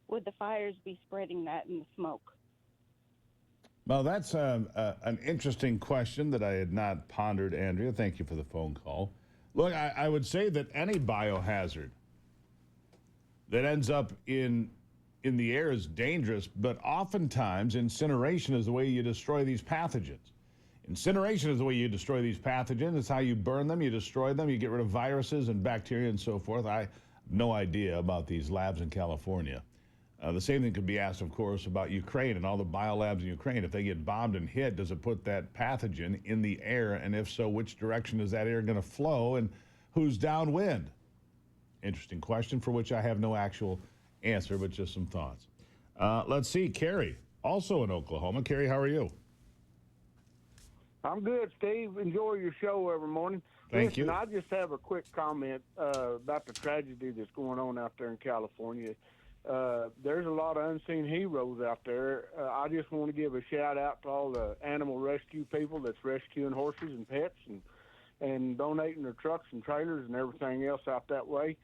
would the fires be spreading that in the smoke? Well, that's an interesting question that I had not pondered, Andrea. Thank you for the phone call. Look, I would say that any biohazard that ends up in the air is dangerous, but oftentimes incineration is the way you destroy these pathogens. Incineration is the way you destroy these pathogens. It's how you burn them, you destroy them, you get rid of viruses and bacteria and so forth. I have no idea about these labs in California. The same thing could be asked, of course, about Ukraine and all the biolabs in Ukraine. If they get bombed and hit, does it put that pathogen in the air? And if so, which direction is that air going to flow? And who's downwind? Interesting question for which I have no actual answer, but just some thoughts. Let's see. Carrie, also in Oklahoma. Carrie, how are you? I'm good, Steve. Enjoy your show every morning. Thank you. I just have a quick comment about the tragedy that's going on out there in California. There's a lot of unseen heroes out there. I just want to give a shout out to all the animal rescue people that's rescuing horses and pets and donating their trucks and trailers and everything else out that way.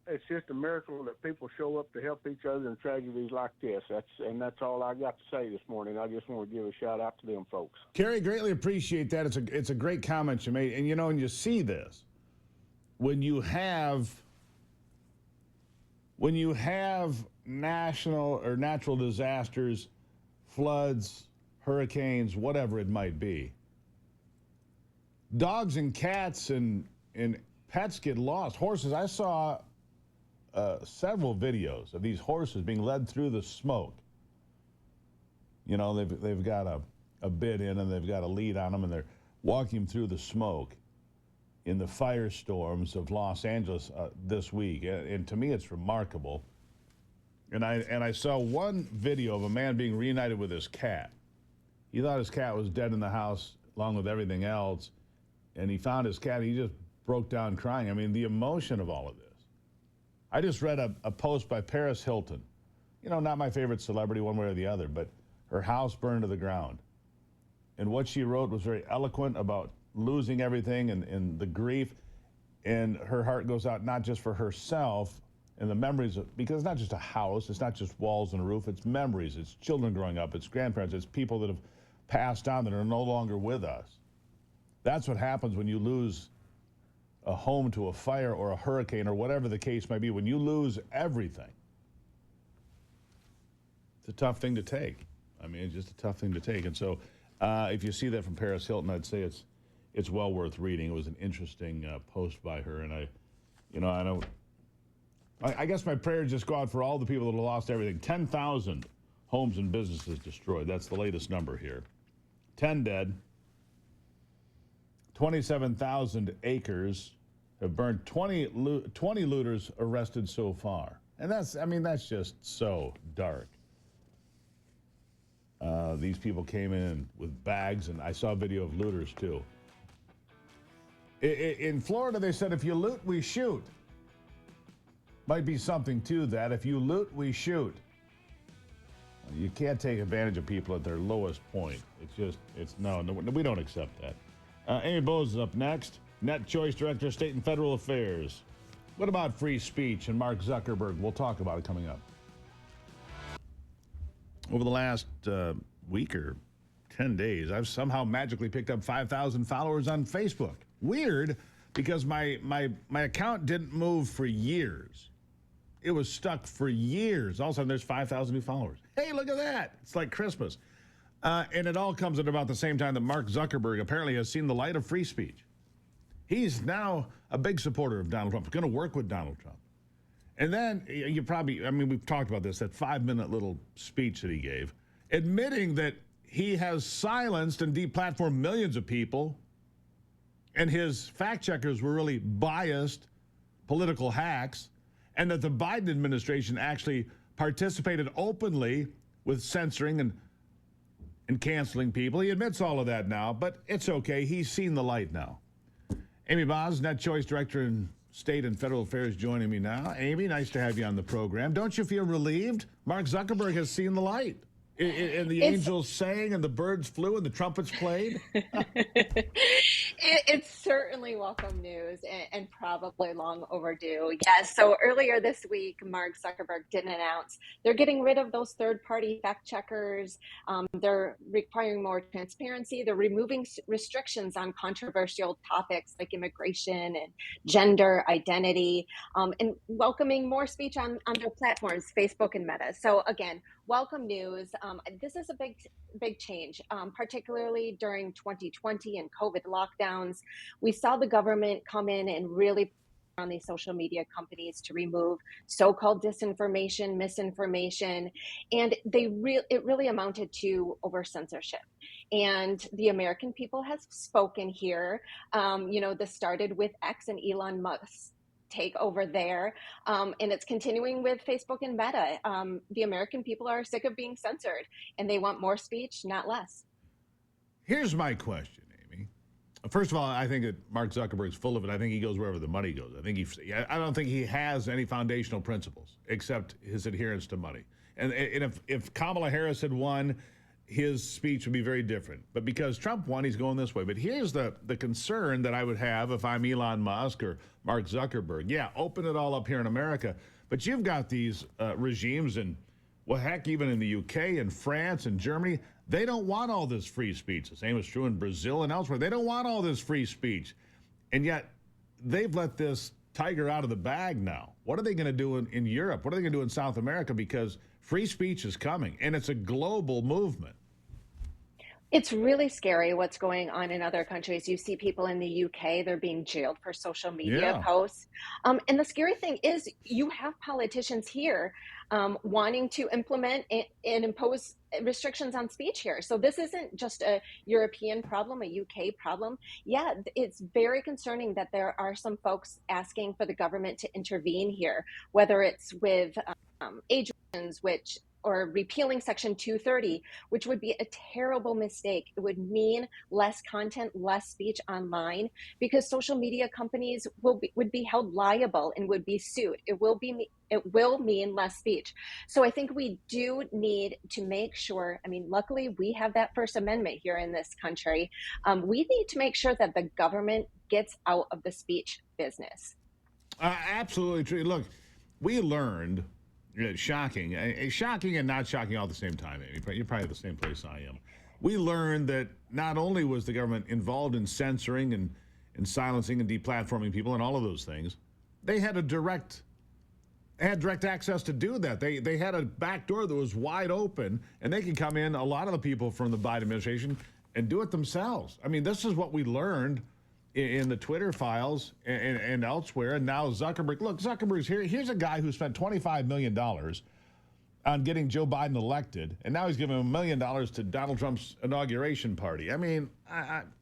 It's just a miracle that people show up to help each other in tragedies like this. That's all I got to say this morning. I just want to give a shout out to them folks. Carrie, greatly appreciate that. It's a great comment you made. And and you see this when you have national or natural disasters, floods, hurricanes, whatever it might be. Dogs and cats and pets get lost. Horses, I saw several videos of these horses being led through the smoke. They've got a bit in and they've got a lead on them and they're walking them through the smoke in the firestorms of Los Angeles this week. And to me, it's remarkable. And I saw one video of a man being reunited with his cat. He thought his cat was dead in the house along with everything else. And he found his cat. He just broke down crying. I mean, the emotion of all of this. I just read a post by Paris Hilton. Not my favorite celebrity one way or the other, but her house burned to the ground. And what she wrote was very eloquent about losing everything and the grief. And her heart goes out not just for herself and the memories because it's not just a house, it's not just walls and a roof, it's memories, it's children growing up, it's grandparents, it's people that have passed on that are no longer with us. That's what happens when you lose a home to a fire or a hurricane or whatever the case may be. When you lose everything, it's a tough thing to take. I mean, it's just a tough thing to take. And so If you see that from Paris Hilton, I'd say it's well worth reading. It was an interesting post by her, and I guess my prayers just go out for all the people that have lost everything. 10,000 homes and businesses destroyed. That's the latest number here. 10 dead. 27,000 acres have burned. 20 looters arrested so far. And that's just so dark. These people came in with bags, and I saw a video of looters too. In Florida, they said, if you loot, we shoot. Might be something to that. If you loot, we shoot. You can't take advantage of people at their lowest point. No, we don't accept that. Amy Bowes is up next. Net Choice Director of State and Federal Affairs. What about free speech and Mark Zuckerberg? We'll talk about it coming up. Over the last week or 10 days, I've somehow magically picked up 5,000 followers on Facebook. Weird, because my account didn't move for years. It was stuck for years. All of a sudden, there's 5,000 new followers. Hey, look at that. It's like Christmas. And it all comes at about the same time that Mark Zuckerberg apparently has seen the light of free speech. He's now a big supporter of Donald Trump. He's going to work with Donald Trump. And then we've talked about this, that 5-minute little speech that he gave, admitting that he has silenced and deplatformed millions of people, and his fact checkers were really biased political hacks, and that the Biden administration actually participated openly with censoring and canceling people. He admits all of that now, but it's okay. He's seen the light now. Amy Bowes, Net Choice Director in State and Federal Affairs, joining me now. Amy, nice to have you on the program. Don't you feel relieved? Mark Zuckerberg has seen the light. And the angels sang and the birds flew and the trumpets played? It's certainly welcome news and probably long overdue. Yes. So earlier this week, Mark Zuckerberg did announce they're getting rid of those third-party fact checkers. They're requiring more transparency. They're removing restrictions on controversial topics like immigration and gender identity, and welcoming more speech on their platforms, Facebook and Meta. So again, welcome news. This is a big change, particularly during 2020 and COVID lockdowns. We saw the government come in and really on these social media companies to remove so-called disinformation, misinformation, and it really amounted to over censorship. And the American people has spoken here. This started with X and Elon Musk take over there, and it's continuing with Facebook and Meta. The American people are sick of being censored, and they want more speech, not less. Here's my question, Amy. First of all, I think that Mark Zuckerberg's full of it. I think he goes wherever the money goes. I don't think he has any foundational principles except his adherence to money. And if Kamala Harris had won, his speech would be very different. But because Trump won, he's going this way. But here's the concern that I would have if I'm Elon Musk or Mark Zuckerberg. Yeah, open it all up here in America. But you've got these regimes in, well, heck, even in the UK and France and Germany, they don't want all this free speech. The same is true in Brazil and elsewhere. They don't want all this free speech. And yet they've let this tiger out of the bag now. What are they going to do in Europe? What are they going to do in South America? Because free speech is coming, and it's a global movement. It's really scary what's going on in other countries. You see people in the UK, they're being jailed for social media posts. And the scary thing is you have politicians here wanting to implement and impose restrictions on speech here. So this isn't just a European problem, a UK problem. Yeah, it's very concerning that there are some folks asking for the government to intervene here, whether it's with age restrictions, or repealing Section 230, which would be a terrible mistake. It would mean less content, less speech online, because social media companies would be held liable and would be sued. It will mean less speech. So I think we do need to make sure, luckily we have that First Amendment here in this country. We need to make sure that the government gets out of the speech business. Absolutely true. Look, we learned, shocking and not shocking all at the same time, Amy. You're probably the same place I am. We learned that not only was the government involved in censoring and silencing and deplatforming people and all of those things, they had direct access to do that. They had a back door that was wide open, and they could come in, a lot of the people from the Biden administration, and do it themselves. I mean, this is what we learned in the Twitter files and elsewhere. And now Zuckerberg, look, Zuckerberg's here. Here's a guy who spent $25 million on getting Joe Biden elected, and now he's giving $1 million to Donald Trump's inauguration party. I mean,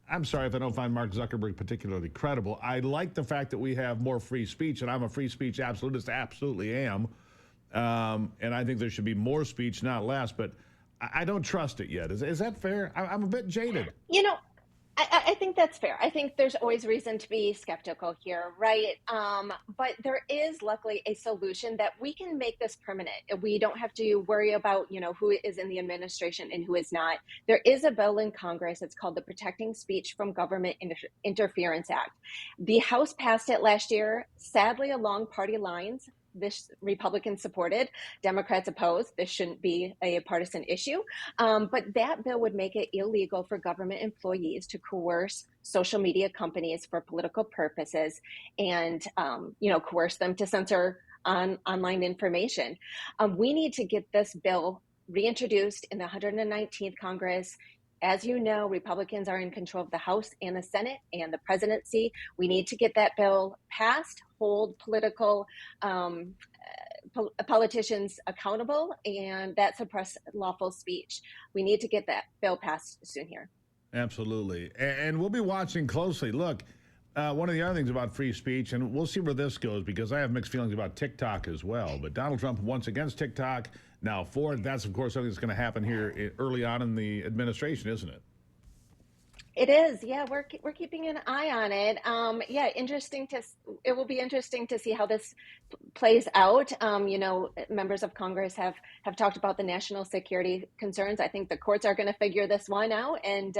I'm sorry if I don't find Mark Zuckerberg particularly credible. I like the fact that we have more free speech, and I'm a free speech absolutist, absolutely am. And I think there should be more speech, not less, but I don't trust it yet. Is that fair? I'm a bit jaded. You know, I think that's fair. I think there's always reason to be skeptical here, right? But there is luckily a solution that we can make this permanent. We don't have to worry about, who is in the administration and who is not. There is a bill in Congress. It's called the Protecting Speech from Government Interference Act. The House passed it last year, sadly along party lines. This Republicans supported, Democrats opposed. This shouldn't be a partisan issue. But that bill would make it illegal for government employees to coerce social media companies for political purposes and, coerce them to censor online information. We need to get this bill reintroduced in the 119th Congress. As you know, Republicans are in control of the House and the Senate and the presidency. We need to get that bill passed, hold political politicians accountable, and that suppress lawful speech. We need to get that bill passed soon here. Absolutely. And we'll be watching closely. Look, one of the other things about free speech, and we'll see where this goes, because I have mixed feelings about TikTok as well, but Donald Trump once against TikTok, now for it. That's, of course, something that's going to happen here early on in the administration, isn't it? It is. Yeah, we're keeping an eye on it. It will be interesting to see how this plays out. Members of Congress have talked about the national security concerns. I think the courts are going to figure this one out, and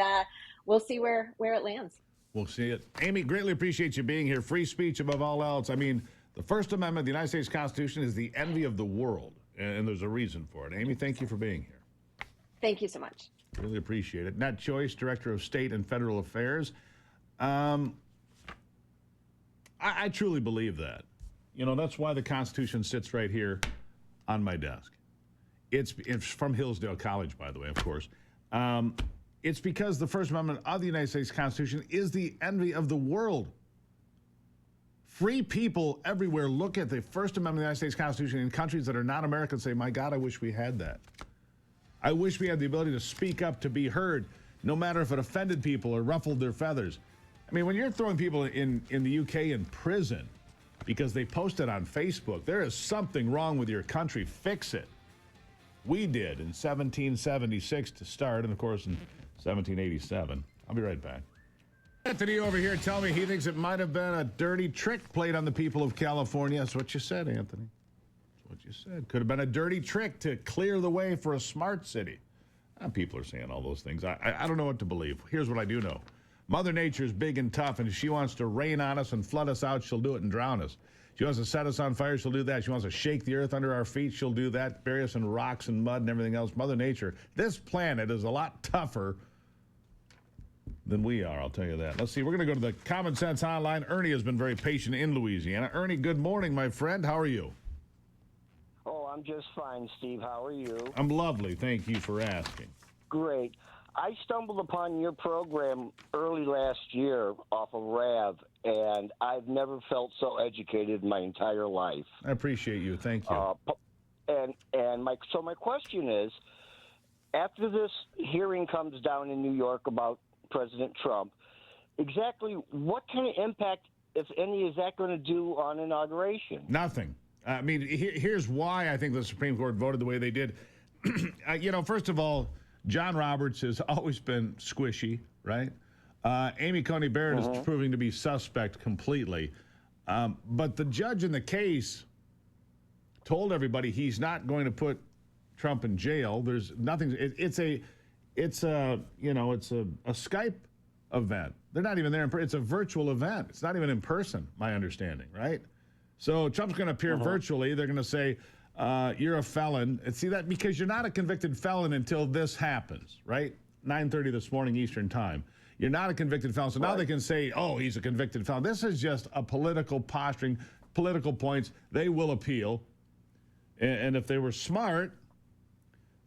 we'll see where it lands. We'll see it. Amy, greatly appreciate you being here. Free speech above all else. I mean, the First Amendment of the United States Constitution is the envy of the world, and there's a reason for it. Amy, thank you for being here. Thank you so much. Really appreciate it. Nat Choice, Director of State and Federal Affairs. I truly believe that. That's why the Constitution sits right here on my desk. It's from Hillsdale College, by the way, of course. It's because the First Amendment of the United States Constitution is the envy of the world. Free people everywhere look at the First Amendment of the United States Constitution in countries that are not American and say, my God, I wish we had that. I wish we had the ability to speak up, to be heard, no matter if it offended people or ruffled their feathers. I mean, when you're throwing people in the UK in prison because they posted on Facebook, there is something wrong with your country. Fix it. We did in 1776 to start, and of course in 1787. I'll be right back. Anthony over here telling me he thinks it might have been a dirty trick played on the people of California. That's what you said, Anthony. What you said. Could have been a dirty trick to clear the way for a smart city. People are saying all those things. I don't know what to believe. Here's what I do know. Mother Nature is big and tough, and if she wants to rain on us and flood us out, she'll do it and drown us. She wants to set us on fire, she'll do that. She wants to shake the earth under our feet, she'll do that. Bury us in rocks and mud and everything else. Mother Nature, this planet is a lot tougher than we are, I'll tell you that. Let's see, we're going to go to the Common Sense Hotline. Ernie has been very patient in Louisiana. Ernie, good morning, my friend. How are you? Oh, I'm just fine, Steve. How are you? I'm lovely. Thank you for asking. Great. I stumbled upon your program early last year off of RAV, and I've never felt so educated in my entire life. I appreciate you. Thank you. My question is, after this hearing comes down in New York about President Trump, exactly what kind of impact, if any, is that going to do on inauguration? Nothing. I mean, here's why I think the Supreme Court voted the way they did. First of all, John Roberts has always been squishy, right? Amy Coney Barrett is proving to be suspect completely. But the judge in the case told everybody he's not going to put Trump in jail. There's nothing. It's a Skype event. They're not even there. It's a virtual event. It's not even in person, my understanding, right? So Trump's going to appear virtually. They're going to say, you're a felon. And see that because you're not a convicted felon until this happens, right? 9:30 this morning Eastern time. You're not a convicted felon. So now they can say, oh, he's a convicted felon. This is just a political posturing, political points. They will appeal. And if they were smart,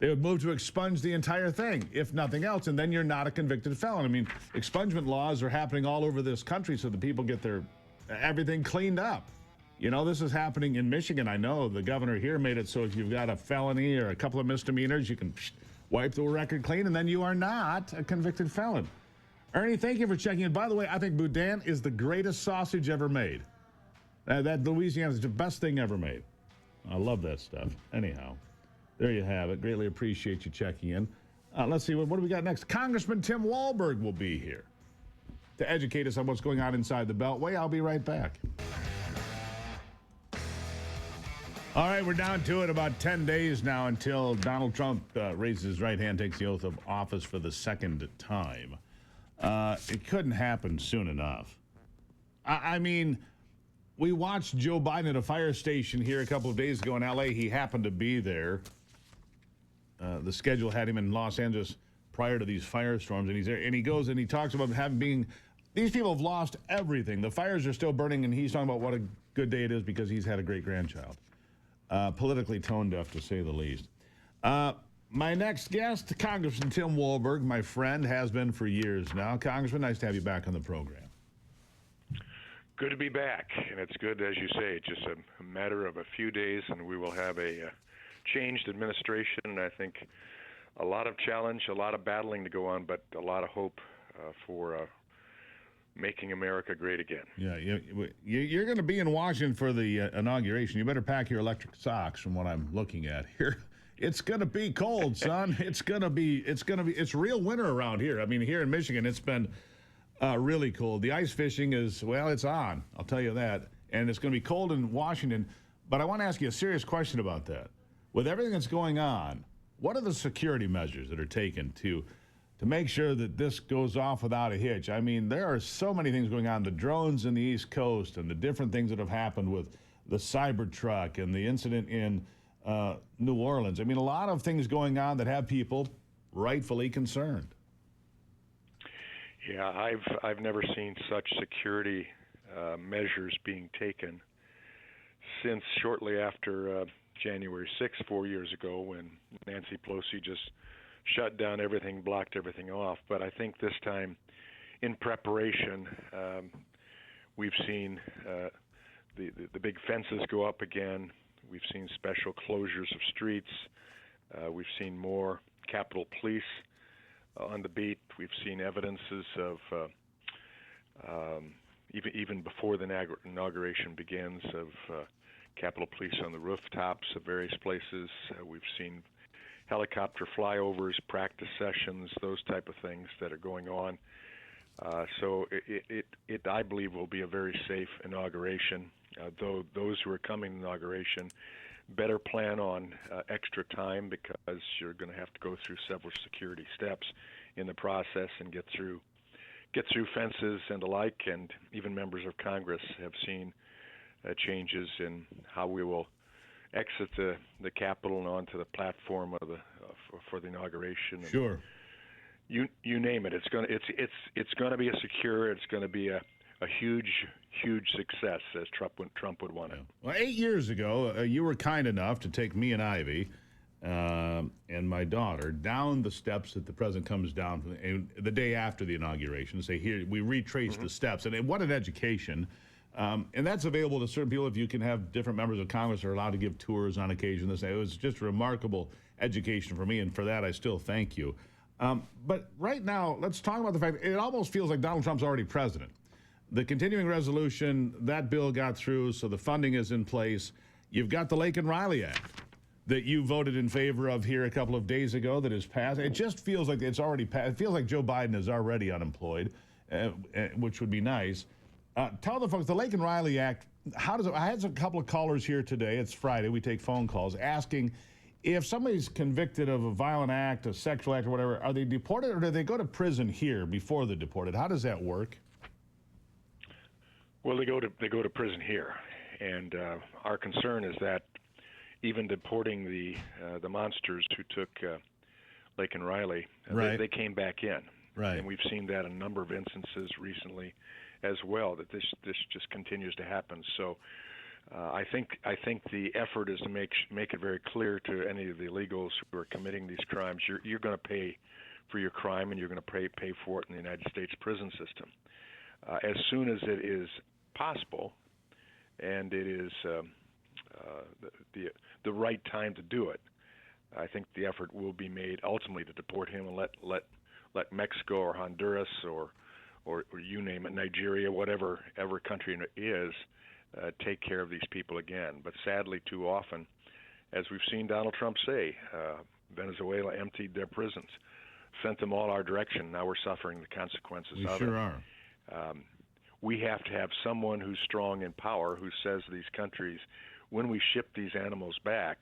They would move to expunge the entire thing, if nothing else, and then you're not a convicted felon. I mean, expungement laws are happening all over this country so that people get their everything cleaned up. You know, this is happening in Michigan. I know the governor here made it so if you've got a felony or a couple of misdemeanors, you can wipe the record clean, and then you are not a convicted felon. Ernie, thank you for checking in. By the way, I think boudin is the greatest sausage ever made. That Louisiana is the best thing ever made. I love that stuff. Anyhow, there you have it. Greatly appreciate you checking in. Let's see, what do we got next? Congressman Tim Walberg will be here to educate us on what's going on inside the Beltway. I'll be right back. All right, we're down to it. About 10 days now until Donald Trump raises his right hand, takes the oath of office for the second time. It couldn't happen soon enough. I mean, we watched Joe Biden at a fire station here a couple of days ago in L.A. He happened to be there. The schedule had him in Los Angeles prior to these firestorms, and he's there. And he goes and he talks about these people have lost everything. The fires are still burning, and he's talking about what a good day it is because he's had a great-grandchild. Politically tone deaf, to say the least. My next guest, Congressman Tim Walberg, my friend, has been for years now. Congressman, nice to have you back on the program. Good to be back, and it's good, as you say, just a matter of a few days, and we will have a changed administration, and I think a lot of challenge, a lot of battling to go on, but a lot of hope for making America great again. Yeah, you're going to be in Washington for the inauguration. You better pack your electric socks from what I'm looking at here. It's going to be cold, son. It's real winter around here. I mean, here in Michigan, it's been really cold. The ice fishing is, well, it's on. I'll tell you that. And it's going to be cold in Washington. But I want to ask you a serious question about that. With everything that's going on, what are the security measures that are taken to make sure that this goes off without a hitch? I mean, there are so many things going on. The drones in the East Coast and the different things that have happened with the Cybertruck and the incident in New Orleans. I mean, a lot of things going on that have people rightfully concerned. Yeah, I've never seen such security measures being taken since shortly after January 6th, 4 years ago, when Nancy Pelosi just shut down everything, blocked everything off. But I think this time, in preparation, we've seen the big fences go up again. We've seen special closures of streets. We've seen more Capitol Police on the beat. We've seen evidences of, even before the inauguration begins, of Capitol Police on the rooftops of various places. We've seen helicopter flyovers, practice sessions, those type of things that are going on. So it I believe, will be a very safe inauguration. Though those who are coming to inauguration better plan on extra time, because you're going to have to go through several security steps in the process and get through fences and the like. And even members of Congress have seen changes in how we will exit the Capitol and onto the platform of for the inauguration. Sure. You name it. It's going to be a secure. It's going to be a huge success, as Trump would want it. Well, 8 years ago, you were kind enough to take me and Ivy and my daughter down the steps that the president comes down the day after the inauguration. Say, here, we retrace the steps. And what an education. And that's available to certain people. If you can have different members of Congress are allowed to give tours on occasion. It was just a remarkable education for me, and for that I still thank you. But right now, let's talk about the fact that it almost feels like Donald Trump's already president. The continuing resolution, that bill got through, so the funding is in place. You've got the Lake and Riley Act that you voted in favor of here a couple of days ago that is passed. It just feels like it's already passed. It feels like Joe Biden is already unemployed, which would be nice. Tell the folks, the Lake and Riley Act, how does it? I had a couple of callers here today. It's Friday. We take phone calls asking if somebody's convicted of a violent act, a sexual act, or whatever, are they deported or do they go to prison here before they're deported? How does that work? Well, they go to prison here, and our concern is that even deporting the monsters who took Lake and Riley, they came back in, and we've seen that in a number of instances recently as well, that this just continues to happen. So I think the effort is to make it very clear to any of the illegals who are committing these crimes, you're going to pay for your crime, and you're going to pay for it in the United States prison system. As soon as it is possible, and it is the right time to do it, I think the effort will be made ultimately to deport him and let Mexico or Honduras or you name it, Nigeria, whatever country it is, take care of these people again. But sadly, too often, as we've seen Donald Trump say, Venezuela emptied their prisons, sent them all our direction. Now we're suffering the consequences of it. We sure are. We have to have someone who's strong in power who says to these countries, when we ship these animals back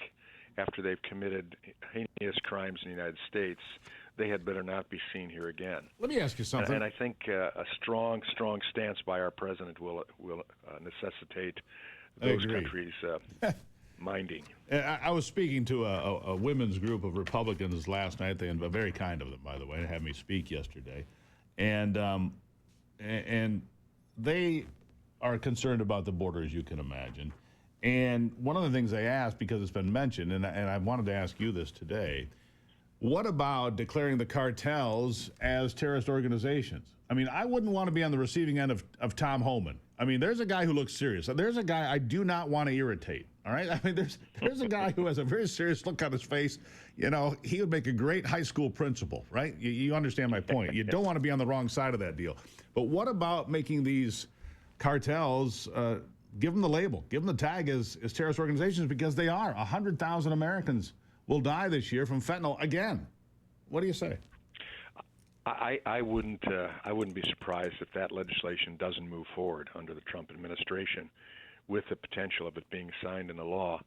after they've committed heinous crimes in the United States, they had better not be seen here again. Let me ask you something. And I think a strong stance by our president will necessitate those countries minding. I was speaking to a women's group of Republicans last night. They were very kind of them, by the way, to have me speak yesterday. And they are concerned about the border, as you can imagine. And one of the things they asked, because it's been mentioned, and I wanted to ask you this today, what about declaring the cartels as terrorist organizations? I mean, I wouldn't want to be on the receiving end of Tom Homan. I mean, there's a guy who looks serious. There's a guy I do not want to irritate, all right? I mean, there's a guy who has a very serious look on his face. You know, he would make a great high school principal, right? You understand my point. You don't want to be on the wrong side of that deal. But what about making these cartels, give them the label, give them the tag as terrorist organizations, because they are. 100,000 Americans will die this year from fentanyl again. What do you say? I wouldn't be surprised if that legislation doesn't move forward under the Trump administration, with the potential of it being signed into law.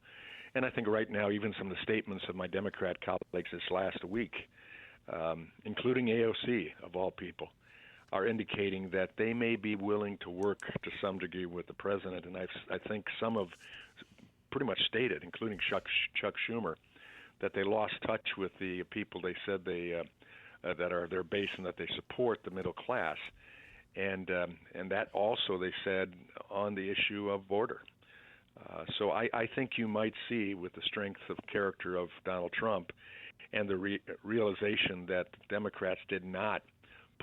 And I think right now, even some of the statements of my Democrat colleagues this last week, including AOC of all people, are indicating that they may be willing to work to some degree with the president. And I think some have pretty much stated, including Chuck Schumer, that they lost touch with the people they said they that are their base and that they support the middle class, and that also they said on the issue of border. So I think you might see, with the strength of character of Donald Trump and the realization that Democrats did not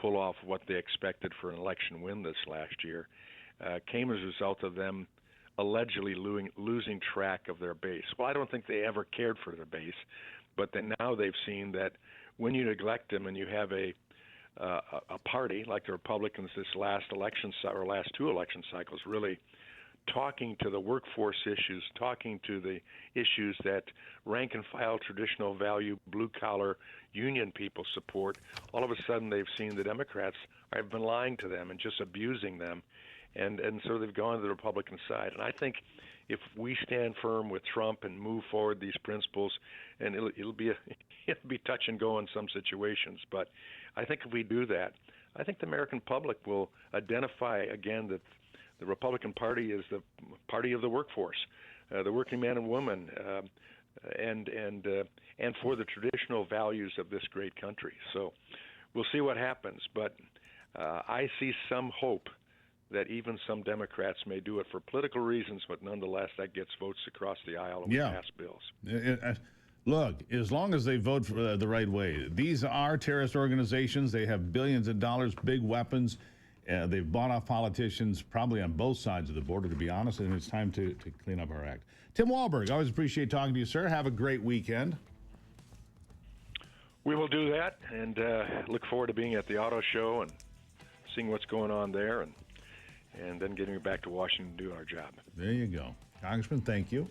pull off what they expected for an election win this last year, came as a result of them allegedly losing track of their base. Well, I don't think they ever cared for their base, but then now they've seen that when you neglect them and you have a party like the Republicans this last election or last two election cycles really talking to the workforce issues, talking to the issues that rank and file traditional value blue collar union people support, all of a sudden they've seen the Democrats have been lying to them and just abusing them. And so they've gone to the Republican side. And I think if we stand firm with Trump and move forward these principles, and it'll be touch and go in some situations, but I think if we do that, I think the American public will identify again that the Republican Party is the party of the workforce, the working man and woman, and for the traditional values of this great country. So we'll see what happens, but I see some hope that even some Democrats may do it for political reasons, but nonetheless, that gets votes across the aisle and we pass bills. Look, as long as they vote for the right way, these are terrorist organizations. They have billions of dollars, big weapons. They've bought off politicians probably on both sides of the border, to be honest, and it's time to clean up our act. Tim Walberg, always appreciate talking to you, sir. Have a great weekend. We will do that, and look forward to being at the auto show and seeing what's going on there, and then getting back to Washington to do our job. There you go. Congressman, thank you.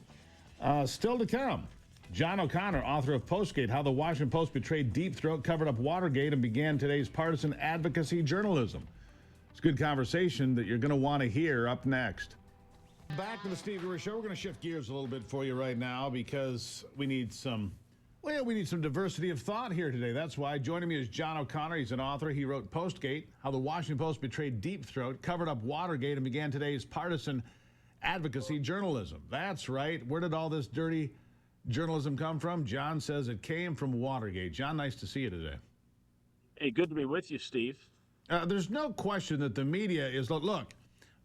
Still to come, John O'Connor, author of Postgate, How the Washington Post Betrayed Deep Throat, Covered Up Watergate, and Began Today's Partisan Advocacy Journalism. It's a good conversation that you're going to want to hear up next. Back to the Steve Gruber Show. We're going to shift gears a little bit for you right now because we need some diversity of thought here today. That's why joining me is John O'Connor. He's an author. He wrote Postgate, How the Washington Post Betrayed Deep Throat, Covered Up Watergate, and Began Today's Partisan Advocacy Journalism. That's right. Where did all this dirty journalism come from? John says it came from Watergate. John, nice to see you today. Hey, good to be with you, Steve. There's no question that the media is, look,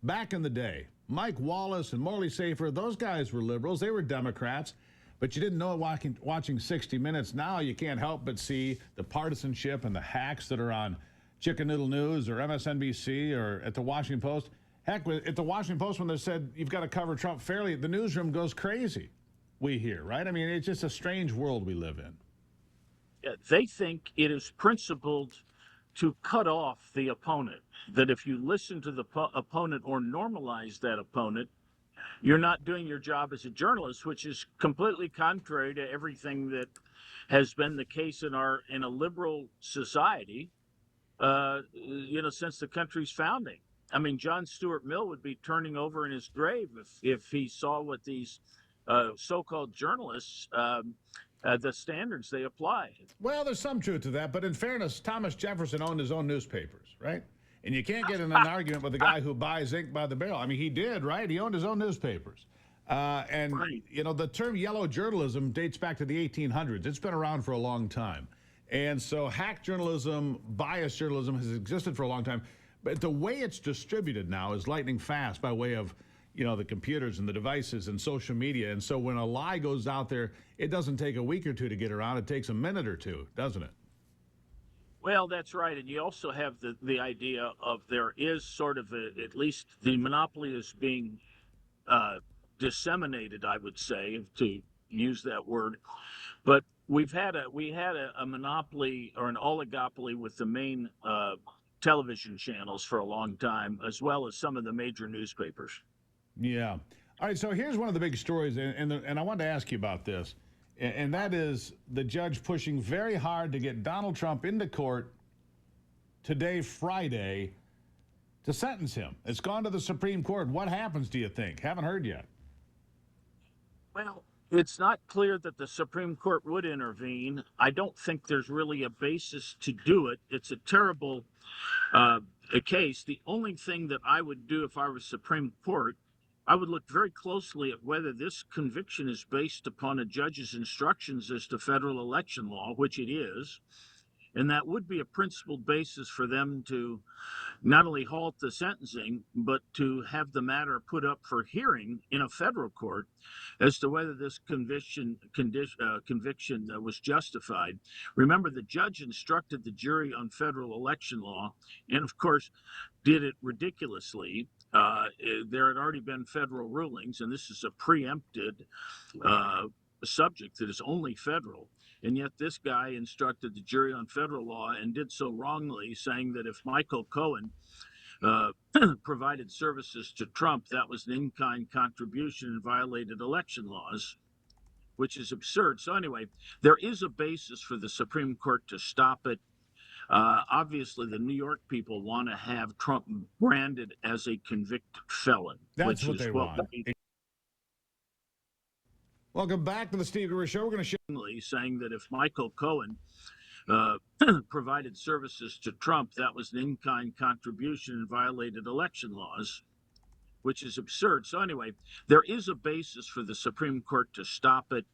back in the day, Mike Wallace and Morley Safer, those guys were liberals. They were Democrats. But you didn't know it watching 60 Minutes. Now you can't help but see the partisanship and the hacks that are on Chicken Noodle News or MSNBC or at the Washington Post. Heck, at the Washington Post, when they said you've got to cover Trump fairly, the newsroom goes crazy, we hear, right? I mean, it's just a strange world we live in. They think it is principled to cut off the opponent, that if you listen to the opponent or normalize that opponent, you're not doing your job as a journalist, which is completely contrary to everything that has been the case in a liberal society, since the country's founding. I mean, John Stuart Mill would be turning over in his grave if he saw what these so-called journalists, the standards they apply. Well, there's some truth to that, but in fairness, Thomas Jefferson owned his own newspapers, right? And you can't get in an argument with a guy who buys ink by the barrel. I mean, he did, right? He owned his own newspapers. The term yellow journalism dates back to the 1800s. It's been around for a long time. And so hack journalism, biased journalism has existed for a long time. But the way it's distributed now is lightning fast by way of, the computers and the devices and social media. And so when a lie goes out there, it doesn't take a week or two to get around. It takes a minute or two, doesn't it? Well, that's right. And you also have the idea of there is sort of at least the monopoly is being disseminated, I would say, to use that word. But we had a monopoly or an oligopoly with the main television channels for a long time, as well as some of the major newspapers. Yeah. All right. So here's one of the big stories, and I wanted to ask you about this, and that is the judge pushing very hard to get Donald Trump into court today, Friday, to sentence him. It's gone to the Supreme Court. What happens, do you think? Haven't heard yet. Well, it's not clear that the Supreme Court would intervene. I don't think there's really a basis to do it. It's a terrible case. The only thing that I would do if I was Supreme Court, I would look very closely at whether this conviction is based upon a judge's instructions as to federal election law, which it is. And that would be a principled basis for them to not only halt the sentencing, but to have the matter put up for hearing in a federal court as to whether this conviction was justified. Remember, the judge instructed the jury on federal election law, and of course, did it ridiculously. There had already been federal rulings, and this is a preempted subject that is only federal. And yet this guy instructed the jury on federal law and did so wrongly, saying that if Michael Cohen provided services to Trump, that was an in-kind contribution and violated election laws, which is absurd. So anyway, there is a basis for the Supreme Court to stop it. Obviously, the New York people want to have Trump branded as a convicted felon. That's what they want. Welcome back to the Steve Gruber Show. We're going to show saying that if Michael Cohen provided services to Trump, that was an in-kind contribution and violated election laws, which is absurd. So anyway, there is a basis for the Supreme Court to stop it.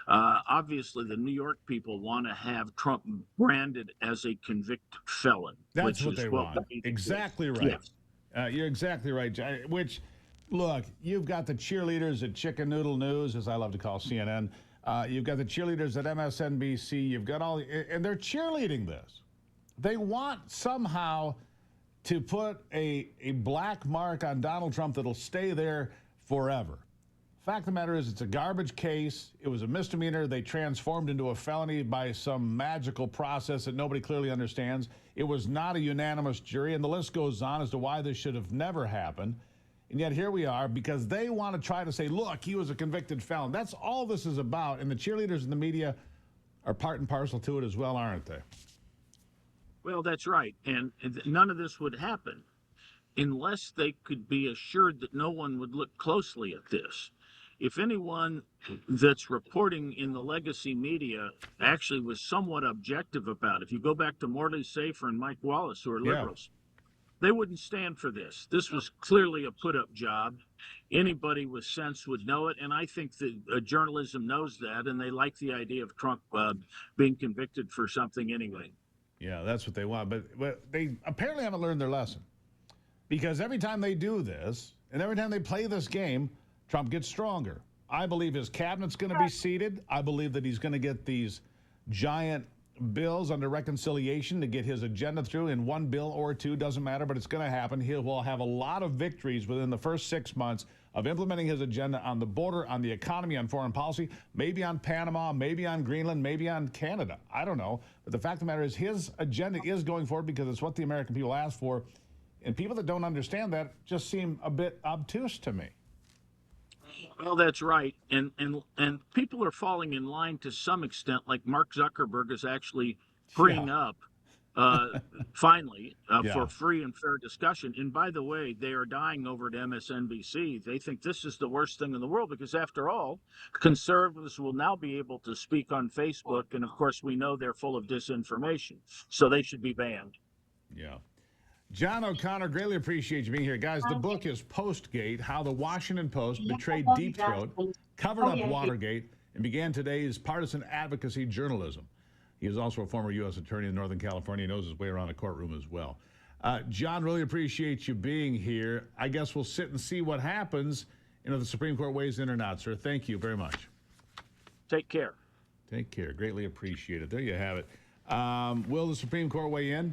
Obviously, the New York people want to have Trump branded as a convicted felon. That's what they want. Exactly right. Yes. You're exactly right. Which, look, you've got the cheerleaders at Chicken Noodle News, as I love to call CNN. You've got the cheerleaders at MSNBC. You've got and they're cheerleading this. They want somehow to put a black mark on Donald Trump that'll stay there forever. Fact of the matter is, it's a garbage case. It was a misdemeanor. They transformed into a felony by some magical process that nobody clearly understands. It was not a unanimous jury, and the list goes on as to why this should have never happened. And yet here we are because they want to try to say, look, he was a convicted felon. That's all this is about. And the cheerleaders in the media are part and parcel to it as well, aren't they? Well, that's right. And none of this would happen unless they could be assured that no one would look closely at this. If anyone that's reporting in the legacy media actually was somewhat objective about it, if you go back to Morley Safer and Mike Wallace, who are liberals, they wouldn't stand for this. This was clearly a put-up job. Anybody with sense would know it, and I think that journalism knows that, and they like the idea of Trump being convicted for something anyway. Yeah, that's what they want, but they apparently haven't learned their lesson. Because every time they do this, and every time they play this game, Trump gets stronger. I believe his cabinet's going to be seated. I believe that he's going to get these giant bills under reconciliation to get his agenda through in one bill or two, doesn't matter, but it's going to happen. He will have a lot of victories within the first 6 months of implementing his agenda on the border, on the economy, on foreign policy, maybe on Panama, maybe on Greenland, maybe on Canada. I don't know. But the fact of the matter is his agenda is going forward because it's what the American people asked for. And people that don't understand that just seem a bit obtuse to me. Well, that's right, and people are falling in line to some extent. Like Mark Zuckerberg is actually freeing up, finally, for free and fair discussion. And by the way, they are dying over at MSNBC. They think this is the worst thing in the world because, after all, conservatives will now be able to speak on Facebook, and of course, we know they're full of disinformation, so they should be banned. Yeah. John O'Connor, greatly appreciate you being here. Guys, the book is Postgate, How the Washington Post Betrayed Deep Throat, Covered Up Watergate, and began today's partisan advocacy journalism. He is also a former U.S. attorney in Northern California. He knows his way around a courtroom as well. John, really appreciate you being here. I guess we'll sit and see what happens. You know, the Supreme Court weighs in or not, sir. Thank you very much. Take care. Take care. Greatly appreciate it. There you have it. Will the Supreme Court weigh in?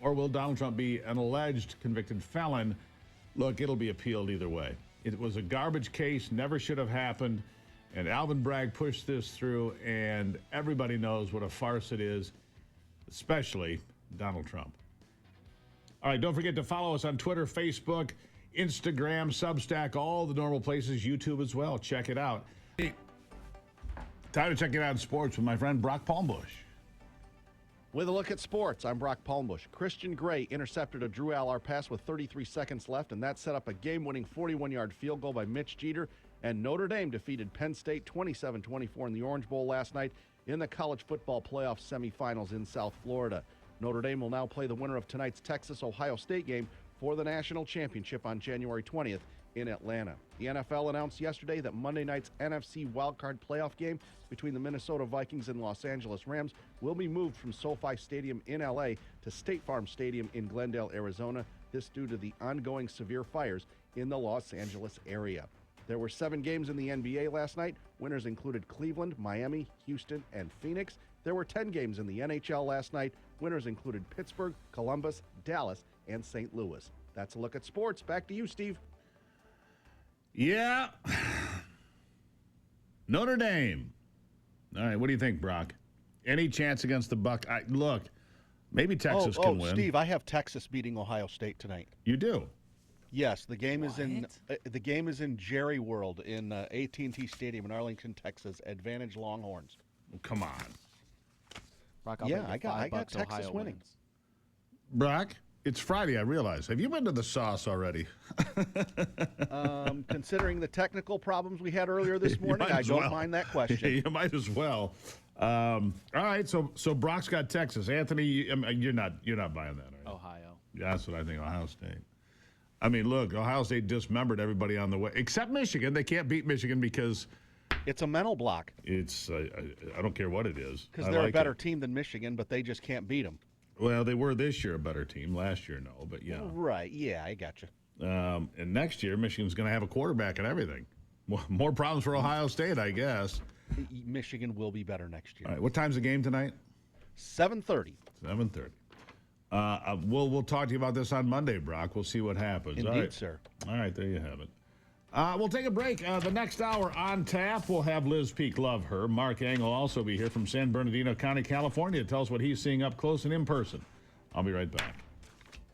Or will Donald Trump be an alleged convicted felon? Look, it'll be appealed either way. It was a garbage case, never should have happened, and Alvin Bragg pushed this through, and everybody knows what a farce it is, especially Donald Trump. All right, don't forget to follow us on Twitter, Facebook, Instagram, Substack, all the normal places, YouTube as well. Check it out. Time to check it out in sports with my friend Brock Palmbush. With a look at sports, I'm Brock Palmbush. Christian Gray intercepted a Drew Allard pass with 33 seconds left, and that set up a game-winning 41-yard field goal by Mitch Jeter. And Notre Dame defeated Penn State 27-24 in the Orange Bowl last night in the college football playoff semifinals in South Florida. Notre Dame will now play the winner of tonight's Texas-Ohio State game for the national championship on January 20th in Atlanta. The NFL announced yesterday that Monday night's NFC wildcard playoff game between the Minnesota Vikings and Los Angeles Rams will be moved from SoFi Stadium in LA to State Farm Stadium in Glendale, Arizona. This due to the ongoing severe fires in the Los Angeles area. There were 7 games in the NBA last night. Winners included Cleveland, Miami, Houston, and Phoenix. There were 10 games in the NHL last night. Winners included Pittsburgh, Columbus, Dallas, and St. Louis. That's a look at sports. Back to you, Steve. Yeah. Notre Dame. All right, what do you think, Brock? Any chance against the Buck? Look, maybe Texas can win. Steve, I have Texas beating Ohio State tonight. You do? Yes, the game is in Jerry World in AT&T Stadium in Arlington, Texas. Advantage Longhorns. Oh, come on. Brock, I got Texas winning. Wins. Brock, it's Friday, I realize. Have you been to the sauce already? Considering the technical problems we had earlier this morning, I don't mind that question. You might as well. All right, so Brock's got Texas. Anthony, you're not buying that, are you? Ohio. Yeah, that's what I think. Ohio State. I mean, look, Ohio State dismembered everybody on the way, except Michigan. They can't beat Michigan because it's a mental block. It's I don't care what it is. Because they're a better team than Michigan, but they just can't beat them. Well, they were this year a better team. Last year, no, but yeah. Right, yeah, I got you. And next year, Michigan's going to have a quarterback and everything. More problems for Ohio State, I guess. Michigan will be better next year. All right, what time's the game tonight? 7:30. 7:30. We'll talk to you about this on Monday, Brock. We'll see what happens. Indeed, all right. sir. All right, there you have it. We'll take a break. The next hour on tap, we'll have Liz Peek, love her. Mark Ang will also be here from San Bernardino County, California, to tell us what he's seeing up close and in person. I'll be right back.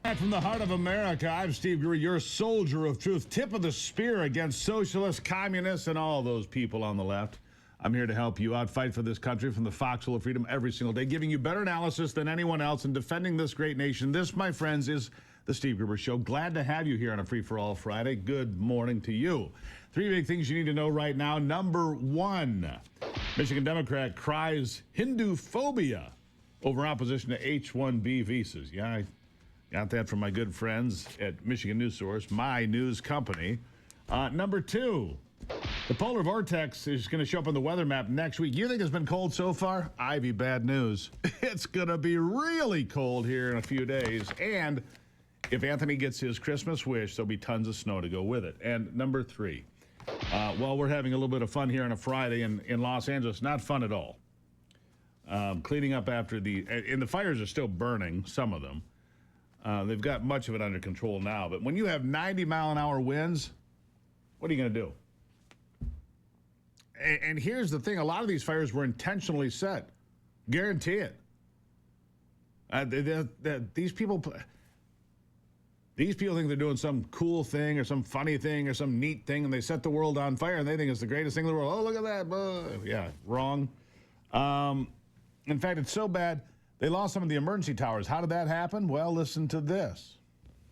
Back from the heart of America, I'm Steve Gruber, your soldier of truth, tip of the spear against socialists, communists, and all those people on the left. I'm here to help you out, fight for this country from the foxhole of freedom every single day, giving you better analysis than anyone else and defending this great nation. This, my friends, is the Steve Gruber Show. Glad to have you here on a Free-for-All Friday. Good morning to you. 3 big things you need to know right now. Number 1, Michigan Democrat cries Hindu phobia over opposition to H-1B visas. Yeah, I got that from my good friends at Michigan News Source, my news company. Number 2, the polar vortex is going to show up on the weather map next week. You think it's been cold so far? Ivy, bad news. It's going to be really cold here in a few days, and if Anthony gets his Christmas wish, there'll be tons of snow to go with it. And number 3, while we're having a little bit of fun here on a Friday in Los Angeles, not fun at all. Cleaning up after and the fires are still burning, some of them. They've got much of it under control now. But when you have 90-mile-an-hour winds, what are you going to do? And here's the thing. A lot of these fires were intentionally set. Guarantee it. These people think they're doing some cool thing or some funny thing or some neat thing, and they set the world on fire, and they think it's the greatest thing in the world. Oh, look at that. Yeah, wrong. In fact, it's so bad, they lost some of the emergency towers. How did that happen? Well, listen to this.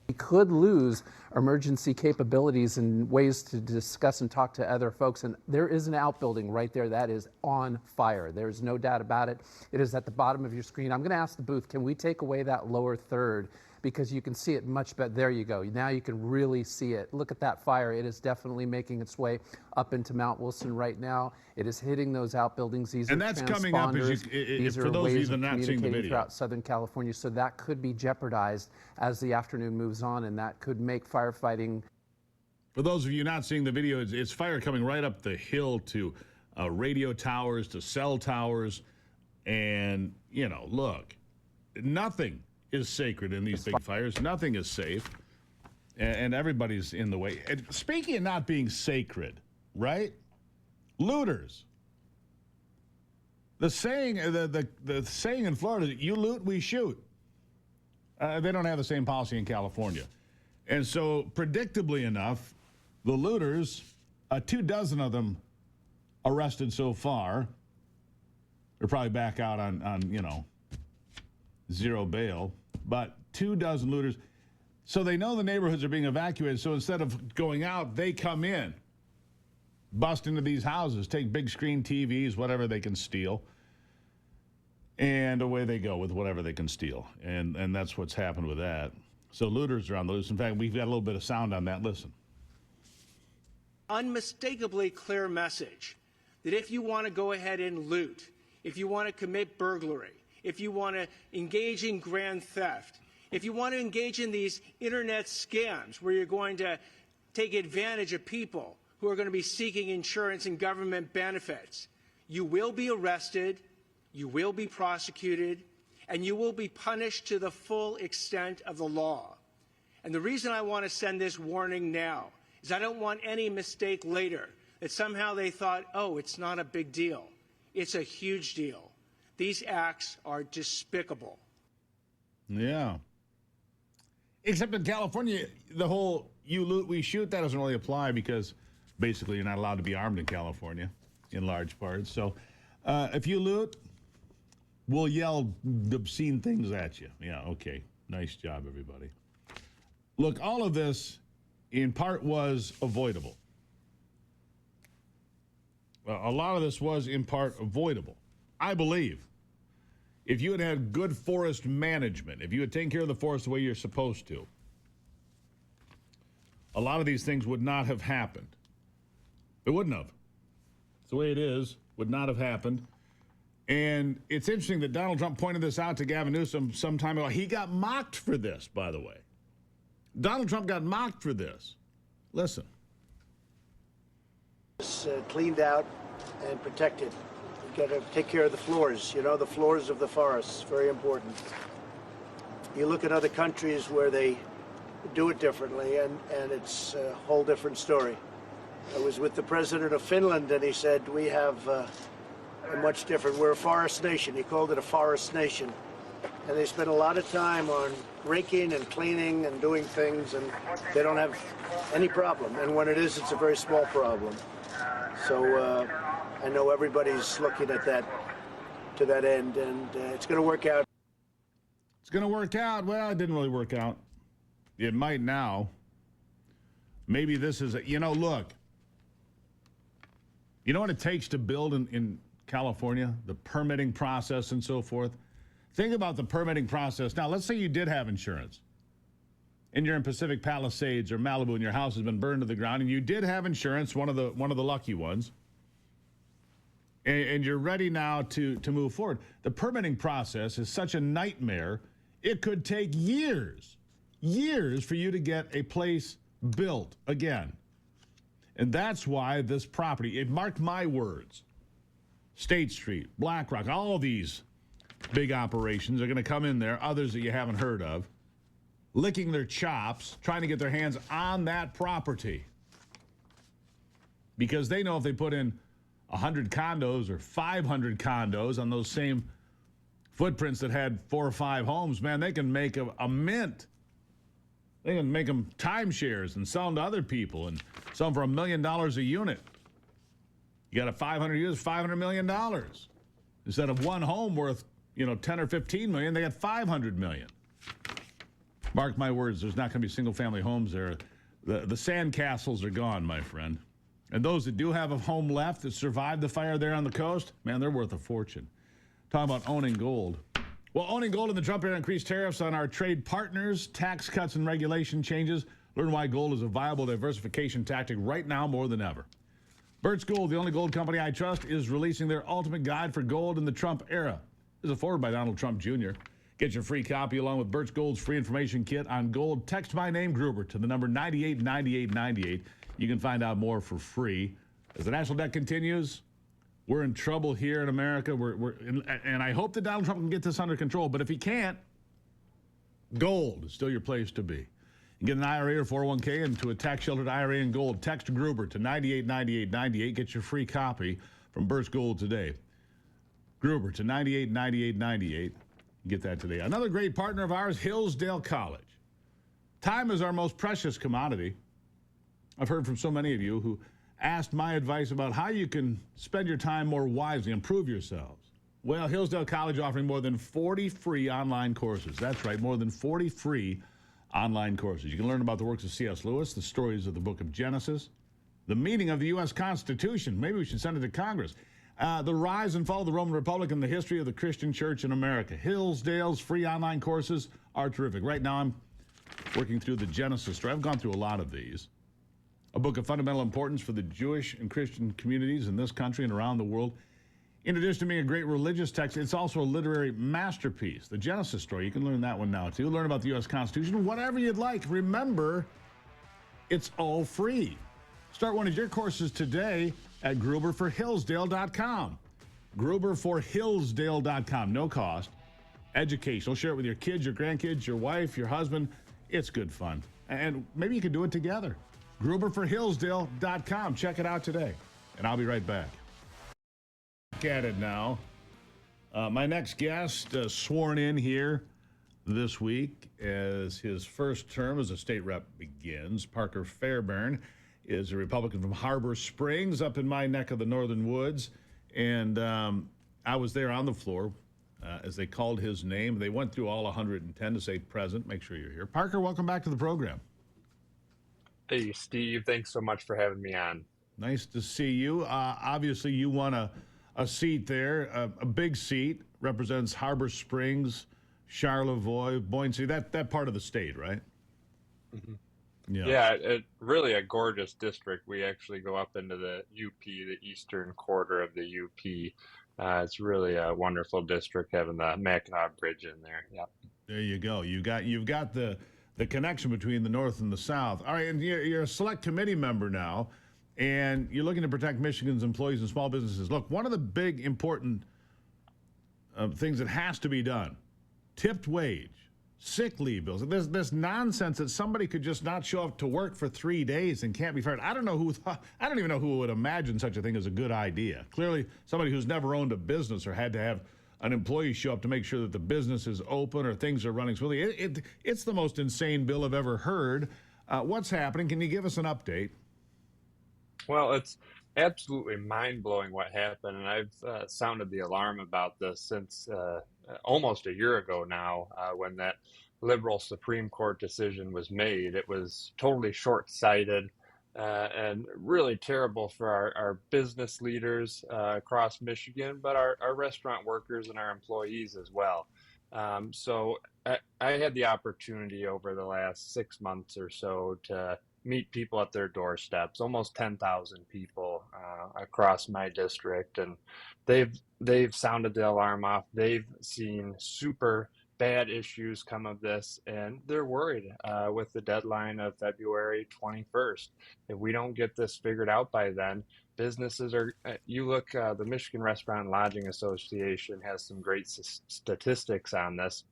We could lose emergency capabilities and ways to discuss and talk to other folks. And there is an outbuilding right there that is on fire. There's no doubt about it. It is at the bottom of your screen. I'm going to ask the booth, can we take away that lower third? Because you can see it much better. There you go. Now you can really see it. Look at that fire. It is definitely making its way up into Mount Wilson right now. It is hitting those outbuildings. These and are that's coming up as for those of you that are not seeing the video. Throughout Southern California. So that could be jeopardized as the afternoon moves on, and that could make firefighting. For those of you not seeing the video, it's fire coming right up the hill to radio towers, to cell towers. And, you know, look, nothing is sacred in these big fires. Nothing is safe, and everybody's in the way. And speaking of not being sacred, right? Looters. The saying, the saying in Florida, you loot, we shoot. They don't have the same policy in California, and so predictably enough, the looters, 24 of them arrested so far. They're probably back out on you know, zero bail, but 24 looters. So they know the neighborhoods are being evacuated. So instead of going out, they come in, bust into these houses, take big screen TVs, whatever they can steal, and away they go with whatever they can steal. And that's what's happened with that. So looters are on the loose. In fact, we've got a little bit of sound on that. Listen. Unmistakably clear message that if you want to go ahead and loot, if you want to commit burglary, if you want to engage in grand theft, if you want to engage in these internet scams where you're going to take advantage of people who are going to be seeking insurance and government benefits, you will be arrested, you will be prosecuted, and you will be punished to the full extent of the law. And the reason I want to send this warning now is I don't want any mistake later that somehow they thought, oh, it's not a big deal. It's a huge deal. These acts are despicable. Yeah. Except in California, the whole you loot, we shoot, that doesn't really apply because basically you're not allowed to be armed in California in large parts. So if you loot, we'll yell obscene things at you. Yeah, okay. Nice job, everybody. Look, all of this in part was avoidable. A lot of this was in part avoidable. I believe if you had had good forest management, if you had taken care of the forest the way you're supposed to, a lot of these things would not have happened. It wouldn't have. It's the way it is, would not have happened. And it's interesting that Donald Trump pointed this out to Gavin Newsom some time ago. He got mocked for this, by the way. Donald Trump got mocked for this. Listen. It's cleaned out and protected. You got to take care of the floors, you know, the floors of the forests, very important. You look at other countries where they do it differently, and it's a whole different story. I was with the president of Finland, and he said, we have a much different, we're a forest nation. He called it a forest nation. And they spend a lot of time on raking and cleaning and doing things, and they don't have any problem. And when it is, it's a very small problem. So I know everybody's looking at that, to that end, and it's going to work out. It's going to work out. Well, it didn't really work out. It might now. Maybe this is, you know, look. You know what it takes to build in California? The permitting process and so forth. Think about the permitting process. Now, let's say you did have insurance and you're in Pacific Palisades or Malibu and your house has been burned to the ground and you did have insurance, one of the lucky ones, and you're ready now to move forward. The permitting process is such a nightmare, it could take years years for you to get a place built again. And that's why this property, it marked my words, State Street, BlackRock, all these big operations are going to come in there, others that you haven't heard of, licking their chops, trying to get their hands on that property. Because they know if they put in 100 condos or 500 condos on those same footprints that had 4 or 5 homes, man, they can make a mint. They can make them timeshares and sell them to other people and sell them for $1 million a unit. You got a 500 units, $500 million. Instead of one home worth, 10 or 15 million, they got 500 million. Mark my words, there's not going to be single-family homes there. The sand castles are gone, my friend. And those that do have a home left that survived the fire there on the coast, man, they're worth a fortune. Talking about owning gold. Well, owning gold in the Trump era increased tariffs on our trade partners, tax cuts and regulation changes. Learn why gold is a viable diversification tactic right now more than ever. Birch Gold, the only gold company I trust, is releasing their ultimate guide for gold in the Trump era. This is forwarded by Donald Trump Jr. Get your free copy along with Birch Gold's free information kit on gold. Text my name, Gruber, to the number 989898. You can find out more for free. As the national debt continues, we're in trouble here in America. And I hope that Donald Trump can get this under control. But if he can't, gold is still your place to be. You get an IRA or 401k into a tax-sheltered IRA in gold. Text Gruber to 989898. Get your free copy from Birch Gold today. Gruber to 989898. Get that today. Another great partner of ours, Hillsdale College. Time is our most precious commodity. I've heard from so many of you who asked my advice about how you can spend your time more wisely, improve yourselves. Well, Hillsdale College offering more than 40 free online courses. That's right, more than 40 free online courses. You can learn about the works of C.S. Lewis, the stories of the book of Genesis, the meaning of the U.S. Constitution. Maybe we should send it to Congress. The rise and fall of the Roman Republic and the history of the Christian church in America. Hillsdale's free online courses are terrific. Right now I'm working through the Genesis story. I've gone through a lot of these. A book of fundamental importance for the Jewish and Christian communities in this country and around the world. In addition to being a great religious text, it's also a literary masterpiece. The Genesis story, you can learn that one now too. Learn about the U.S. Constitution, whatever you'd like. Remember, it's all free. Start one of your courses today at gruberforhillsdale.com. gruberforhillsdale.com. No cost. Educational. Share it with your kids, your grandkids, your wife, your husband. It's good fun. And maybe you can do it together. gruberforhillsdale.com. Check it out today. And I'll be right back. Look at it now. My next guest sworn in here this week as his first term as a state rep begins. Parker Fairbairn is a Republican from Harbor Springs up in my neck of the northern woods. And I was there on the floor as they called his name. They went through all 110 to say present. Make sure you're here. Parker, welcome back to the program. Hey, Steve. Thanks so much for having me on. Nice to see you. Obviously, you won a seat there, a big seat, represents Harbor Springs, Charlevoix, Boise, that part of the state, right? Mm-hmm. Yeah. Yeah, really a gorgeous district. We actually go up into the UP, the eastern quarter of the UP. It's really a wonderful district having the Mackinac Bridge in there. Yeah. There you go. You've got the connection between the North and the South. All right, and you're a select committee member now, and you're looking to protect Michigan's employees and small businesses. Look, one of the big important things that has to be done, tipped wage, sick leave bills. There's this nonsense that somebody could just not show up to work for 3 days and can't be fired. I don't even know who would imagine such a thing as a good idea. Clearly, somebody who's never owned a business or had to have an employee show up to make sure that the business is open or things are running smoothly. It's the most insane bill I've ever heard. What's happening? Can you give us an update? Well, it's absolutely mind-blowing what happened, and I've sounded the alarm about this since almost a year ago now when that liberal Supreme Court decision was made. It was totally short-sighted and really terrible for our business leaders across Michigan, but our restaurant workers and our employees as well. So I had the opportunity over the last 6 months or so to meet people at their doorsteps, almost 10,000 people across my district, and they've sounded the alarm off. They've seen super bad issues come of this, and they're worried with the deadline of February 21st. If we don't get this figured out by then, businesses are, you look, the Michigan Restaurant and Lodging Association has some great statistics on this,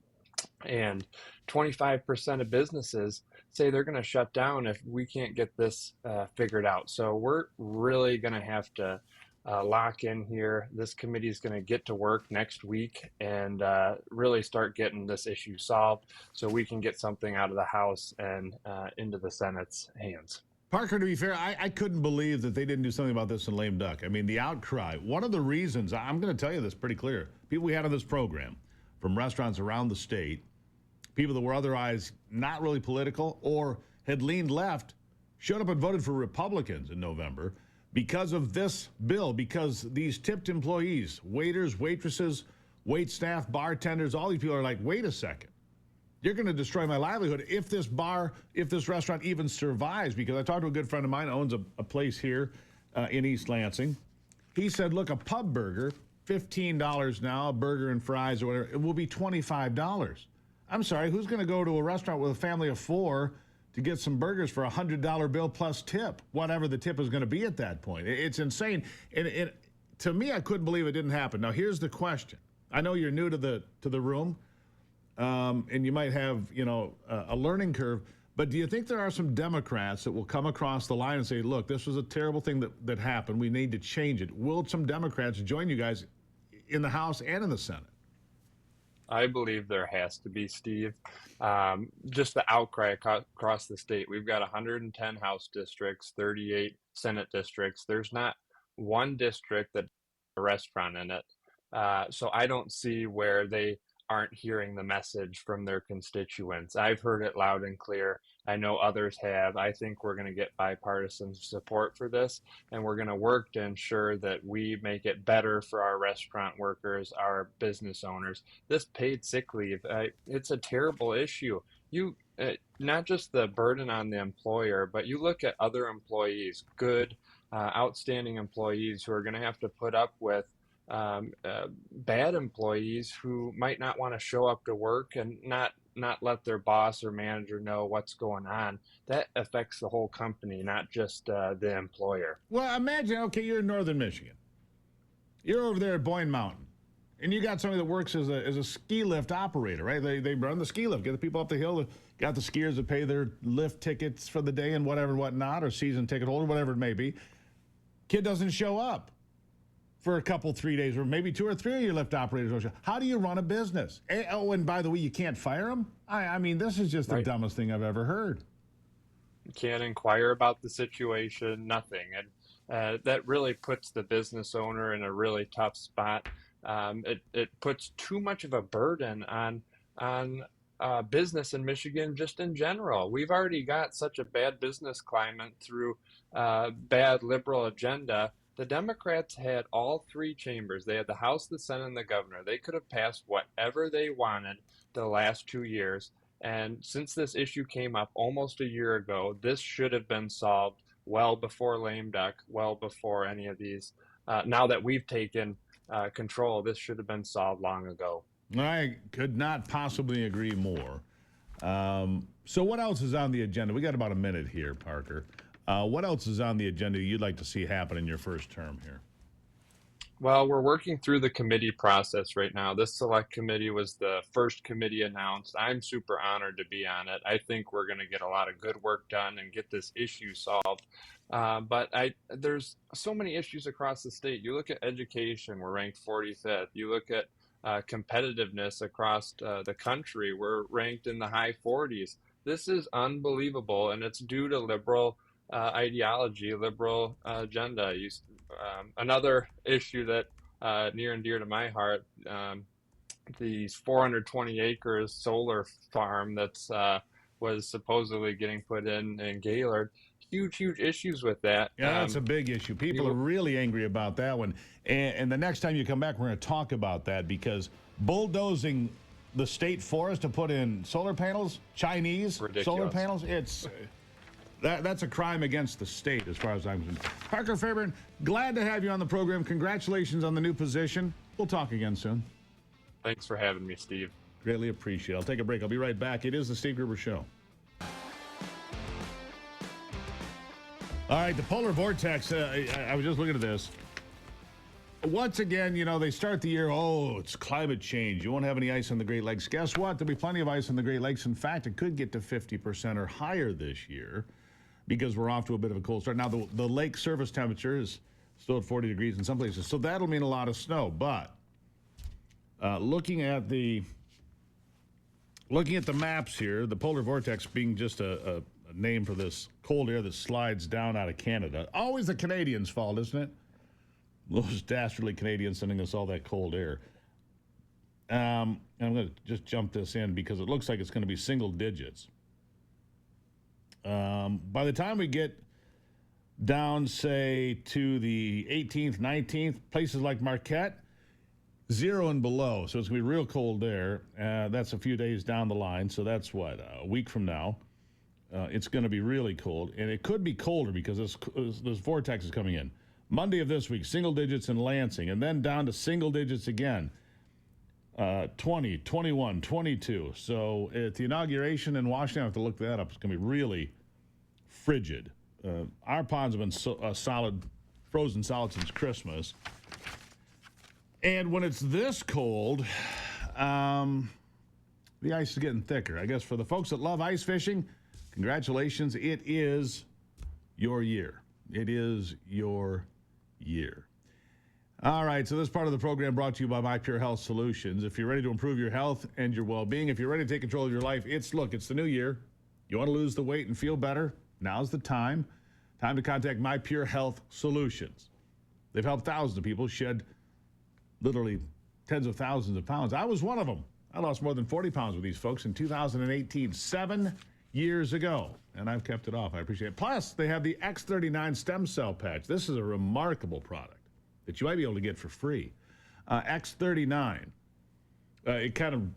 and 25% of businesses say they're going to shut down if we can't get this figured out. So we're really going to have to lock in here. This committee is going to get to work next week and really start getting this issue solved so we can get something out of the House and into the Senate's hands. Parker, to be fair, I couldn't believe that they didn't do something about this in lame duck. I mean, the outcry, one of the reasons, I'm going to tell you this pretty clear, people we had on this program from restaurants around the state, people that were otherwise not really political or had leaned left, showed up and voted for Republicans in November because of this bill, because these tipped employees, waiters, waitresses, wait staff, bartenders, all these people are like, wait a second. You're going to destroy my livelihood if this restaurant even survives. Because I talked to a good friend of mine who owns a place here in East Lansing. He said, look, a pub burger, $15 now, a burger and fries or whatever, it will be $25. I'm sorry, who's going to go to a restaurant with a family of 4 to get some burgers for a $100 bill plus tip, whatever the tip is going to be at that point? It's insane. And to me, I couldn't believe it didn't happen. Now, here's the question. I know you're new to the room, and you might have, a learning curve, but do you think there are some Democrats that will come across the line and say, look, this was a terrible thing that happened. We need to change it. Will some Democrats join you guys in the House and in the Senate? I believe there has to be, Steve. Just the outcry across the state. We've got 110 House districts, 38 Senate districts. There's not one district that has a restaurant in it. So I don't see where they aren't hearing the message from their constituents. I've heard it loud and clear. I know others have. I think we're going to get bipartisan support for this, and we're going to work to ensure that we make it better for our restaurant workers, our business owners. This paid sick leave, it's a terrible issue. Not just the burden on the employer, but you look at other employees, good, outstanding employees who are going to have to put up with bad employees who might not want to show up to work and not let their boss or manager know what's going on. That affects the whole company, not just the employer. Well, imagine, okay, you're in northern Michigan. You're over there at Boyne Mountain, and you got somebody that works as a ski lift operator, right? They run the ski lift, get the people up the hill, got the skiers that pay their lift tickets for the day and whatever and whatnot, or season ticket holder, whatever it may be. Kid doesn't show up for a couple, 3 days, or maybe 2 or 3 of your lift operators don't show. How do you run a business? Oh, and by the way, you can't fire them? I mean, this is just the dumbest thing I've ever heard. You can't inquire about the situation, nothing. And that really puts the business owner in a really tough spot. It puts too much of a burden on business in Michigan just in general. We've already got such a bad business climate through bad liberal agenda. The Democrats had all 3 chambers. They had the House, the Senate, and the governor. They could have passed whatever they wanted the last 2 years. And since this issue came up almost a year ago, this should have been solved well before lame duck, well before any of these. Now that we've taken control, this should have been solved long ago. I could not possibly agree more. So what else is on the agenda? We got about a minute here, Parker. What else is on the agenda you'd like to see happen in your first term here? Well, we're working through the committee process right now. This select committee was the first committee announced. I'm super honored to be on it. I think we're going to get a lot of good work done and get this issue solved. But there's so many issues across the state. You look at education, we're ranked 45th. You look at competitiveness across the country, we're ranked in the high 40s. This is unbelievable, and it's due to liberal ideology, liberal agenda. Another issue that near and dear to my heart, these 420 acres solar farm that's was supposedly getting put in Gaylord. Huge issues with that. Yeah, that's a big issue. People are really angry about that one. And the next time you come back, we're going to talk about that, because bulldozing the state forest to put in solar panels, Chinese solar panels, that's a crime against the state as far as I'm concerned. Parker Fairbairn, glad to have you on the program. Congratulations on the new position. We'll talk again soon. Thanks for having me, Steve. Greatly appreciate it. I'll take a break. I'll be right back. It is the Steve Gruber Show. All right, the polar vortex. I was just looking at this. Once again, they start the year, it's climate change. You won't have any ice on the Great Lakes. Guess what? There'll be plenty of ice on the Great Lakes. In fact, it could get to 50% or higher this year because we're off to a bit of a cold start. Now, the lake surface temperature is still at 40 degrees in some places, so that'll mean a lot of snow. But looking at the maps here, the polar vortex being just a name for this cold air that slides down out of Canada. Always the Canadians' fault, isn't it? Those dastardly Canadians sending us all that cold air. I'm going to just jump this in because it looks like it's going to be single digits. By the time we get down, say, to the 18th, 19th, places like Marquette, 0 and below. So it's going to be real cold there. That's a few days down the line. So that's what, a week from now. It's going to be really cold. And it could be colder because this vortex is coming in. Monday of this week, single digits in Lansing, and then down to single digits again. 20, 21, 22. So at the inauguration in Washington, I have to look that up. It's going to be really frigid. Our ponds have been frozen solid since Christmas. And when it's this cold, the ice is getting thicker. I guess for the folks that love ice fishing, congratulations. It is your year. It is your year. All right, so this part of the program brought to you by My Pure Health Solutions. If you're ready to improve your health and your well-being, if you're ready to take control of your life, it's the new year. You want to lose the weight and feel better? Now's the time. Time to contact My Pure Health Solutions. They've helped thousands of people shed literally tens of thousands of pounds. I was one of them. I lost more than 40 pounds with these folks in 2018, 7 years ago, and I've kept it off. I appreciate it. Plus, they have the X39 stem cell patch. This is a remarkable product that you might be able to get for free. X39. It can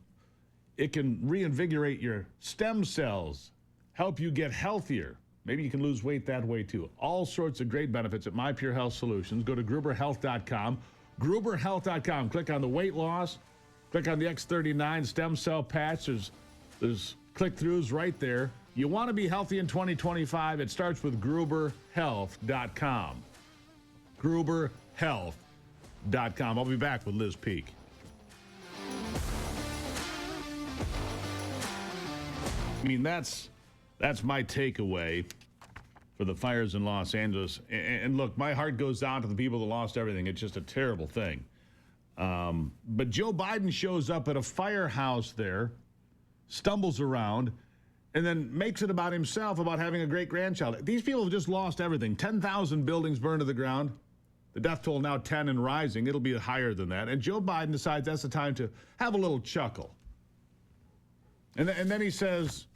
reinvigorate your stem cells, help you get healthier. Maybe you can lose weight that way too. All sorts of great benefits at My Pure Health Solutions. Go to gruberhealth.com. gruberhealth.com. Click on the weight loss. Click on the X39 stem cell patch. There's click-throughs right there. You want to be healthy in 2025. It starts with gruberhealth.com. gruberhealth.com. I'll be back with Liz Peek. I mean, that's my takeaway for the fires in Los Angeles. And look, my heart goes out to the people that lost everything. It's just a terrible thing. But Joe Biden shows up at a firehouse there, stumbles around, and then makes it about himself, about having a great-grandchild. These people have just lost everything. 10,000 buildings burned to the ground. The death toll now 10 and rising. It'll be higher than that. And Joe Biden decides that's the time to have a little chuckle. And then he says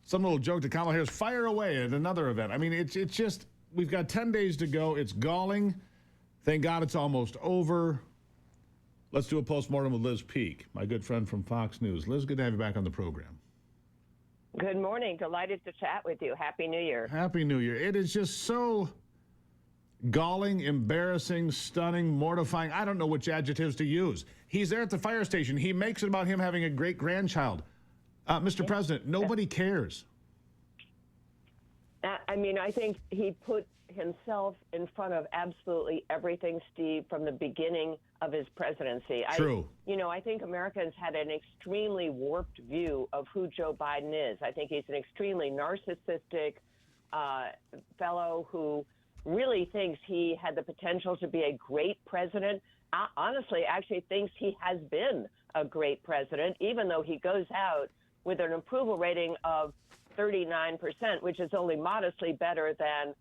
some little joke to Kamala Harris, fire away at another event. I mean, it's just, we've got 10 days to go. It's galling. Thank God it's almost over. Let's do a postmortem with Liz Peek, my good friend from Fox News. Liz, good to have you back on the program. Good morning. Delighted to chat with you. Happy New Year. Happy New Year. It is just so galling, embarrassing, stunning, mortifying. I don't know which adjectives to use. He's there at the fire station. He makes it about him having a great-grandchild. Mr. President, nobody cares. I mean, I think he put himself in front of absolutely everything, Steve, from the beginning of his presidency. True. I think Americans had an extremely warped view of who Joe Biden is. I think he's an extremely narcissistic fellow who really thinks he had the potential to be a great president. Honestly, actually thinks he has been a great president, even though he goes out with an approval rating of 39%, which is only modestly better than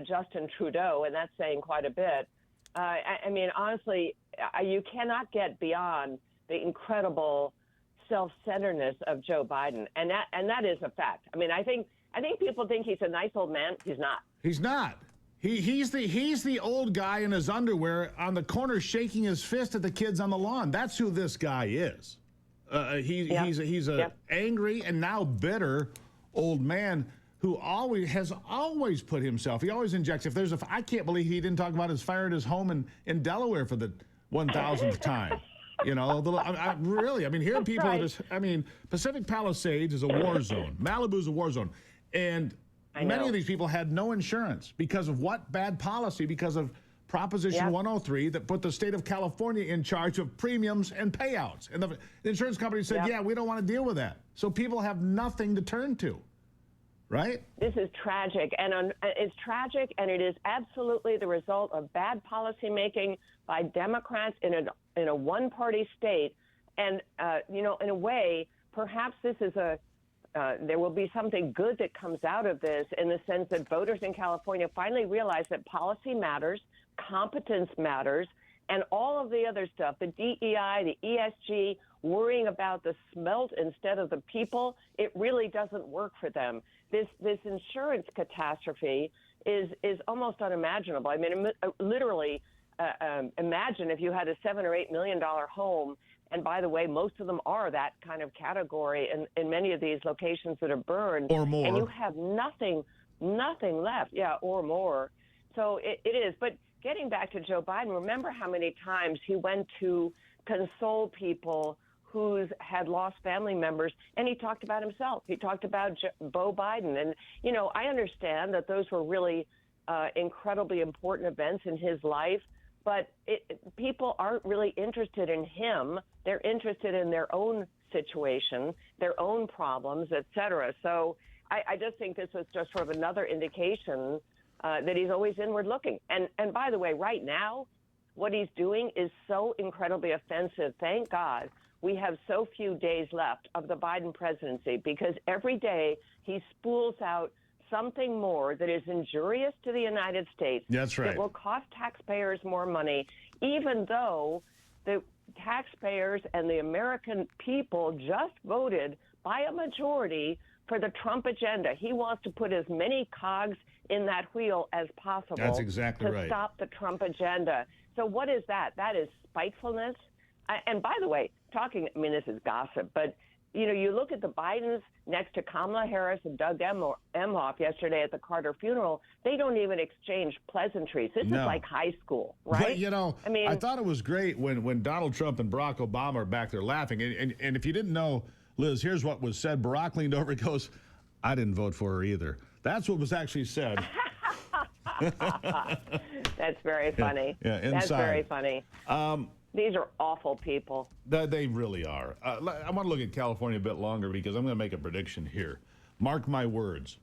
Justin Trudeau, and that's saying quite a bit. I mean, honestly, you cannot get beyond the incredible self-centeredness of Joe Biden, and that is a fact. I mean, I think people think he's a nice old man. He's not. He's not. He's the old guy in his underwear on the corner shaking his fist at the kids on the lawn. That's who this guy is. He's a angry and now bitter old man who has always put himself. He always injects. If there's I can't believe he didn't talk about his fire at his home in Delaware for the 1,000th time. You know, really, I mean, here people Right. are just, I mean, Pacific Palisades is a war zone. Malibu's a war zone. And many of these people had no insurance because of what? Bad policy, because of Proposition 103 that put the state of California in charge of premiums and payouts. And the insurance company said, yeah, we don't want to deal with that. So people have nothing to turn to, right? This is tragic, and it's tragic, and it is absolutely the result of bad policymaking by Democrats in a one-party state. And you know, in a way, perhaps this is there will be something good that comes out of this, in the sense that voters in California finally realize that policy matters, competence matters, and all of the other stuff, the DEI, the ESG, worrying about the smelt instead of the people, it really doesn't work for them. This insurance catastrophe is almost unimaginable. I mean, literally, imagine if you had a $7 or $8 million home, and by the way, most of them are that kind of category in many of these locations that are burned, or more, and you have nothing left, or more. So it is. But getting back to Joe Biden, remember how many times he went to console people who had lost family members, and he talked about himself. He talked about Beau Biden. And, you know, I understand that those were really incredibly important events in his life, but people aren't really interested in him. They're interested in their own situation, their own problems, et cetera. So I just think this was just sort of another indication that he's always inward looking. And by the way, right now, what he's doing is so incredibly offensive. Thank God we have so few days left of the Biden presidency, because every day he spools out something more that is injurious to the United States. That's right. That will cost taxpayers more money, even though the taxpayers and the American people just voted by a majority for the Trump agenda. He wants to put as many cogs in that wheel as possible. That's exactly right. To stop the Trump agenda. So what is that? That is spitefulness. And by the way, I mean, this is gossip, but you know, you look at the Bidens next to Kamala Harris and Doug Emhoff yesterday at the Carter funeral, they don't even exchange pleasantries. This is like high school, right? But, you know, I mean, I thought it was great when Donald Trump and Barack Obama are back there laughing. And if you didn't know, Liz, here's what was said. Barack leaned over and goes, I didn't vote for her either. That's what was actually said. That's very funny. Yeah, inside. That's very funny. These are awful people. They really are. I want to look at California a bit longer, because I'm going to make a prediction here. Mark my words.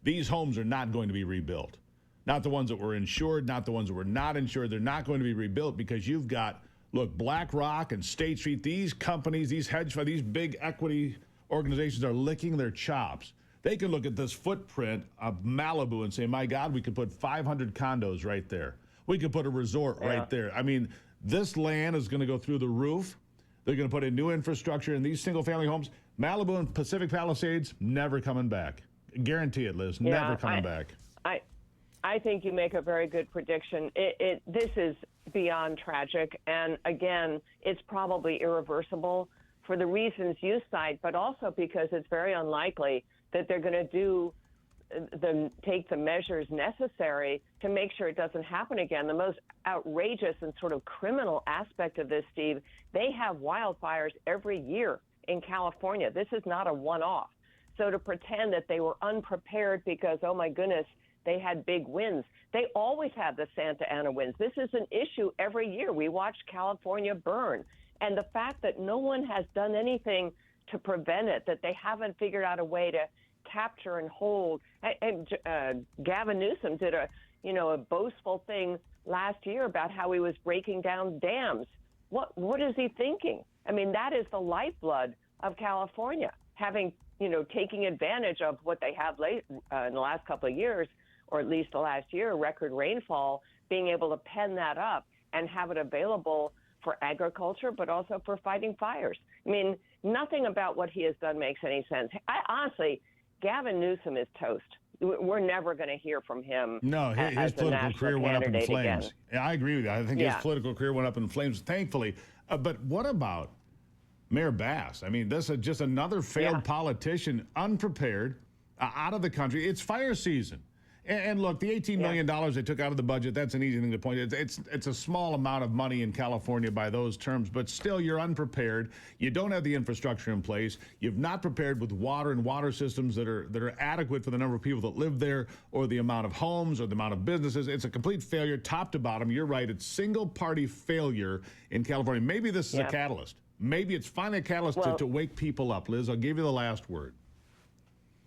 These homes are not going to be rebuilt. Not the ones that were insured, not the ones that were not insured. They're not going to be rebuilt, because you've got, look, BlackRock and State Street, these companies, these hedge funds, these big equity organizations are licking their chops. They can look at this footprint of Malibu and say, my God, we could put 500 condos right there. We could put a resort right there. I mean, this land is going to go through the roof. They're going to put in new infrastructure in these single-family homes. Malibu and Pacific Palisades, never coming back. Guarantee it, Liz. Never coming back. I think you make a very good prediction. This is beyond tragic. And again, it's probably irreversible for the reasons you cite, but also because it's very unlikely that they're going to take the measures necessary to make sure it doesn't happen again. The most outrageous and sort of criminal aspect of this, Steve, they have wildfires every year in California. This is not a one-off. So to pretend that they were unprepared because, oh my goodness, they had big winds. They always have the Santa Ana winds. This is an issue every year. We watch California burn. And the fact that no one has done anything to prevent it, that they haven't figured out a way to capture and hold. And Gavin Newsom did a boastful thing last year about how he was breaking down dams. What is he thinking? I mean, that is the lifeblood of California, taking advantage of what they have in the last couple of years, or at least the last year, record rainfall, being able to pen that up and have it available for agriculture, but also for fighting fires. I mean, nothing about what he has done makes any sense. Honestly, Gavin Newsom is toast. We're never going to hear from him. No, his political career went up in flames. Again. I agree with you. I think his political career went up in flames, thankfully. But what about Mayor Bass? I mean, this is just another failed politician, unprepared, out of the country. It's fire season. And look, the $18 million they took out of the budget, that's an easy thing to point. It's a small amount of money in California by those terms, but still you're unprepared. You don't have the infrastructure in place. You've not prepared with water and water systems that are adequate for the number of people that live there or the amount of homes or the amount of businesses. It's a complete failure top to bottom. You're right. It's single-party failure in California. Maybe this is a catalyst. Maybe it's finally a catalyst to wake people up. Liz, I'll give you the last word.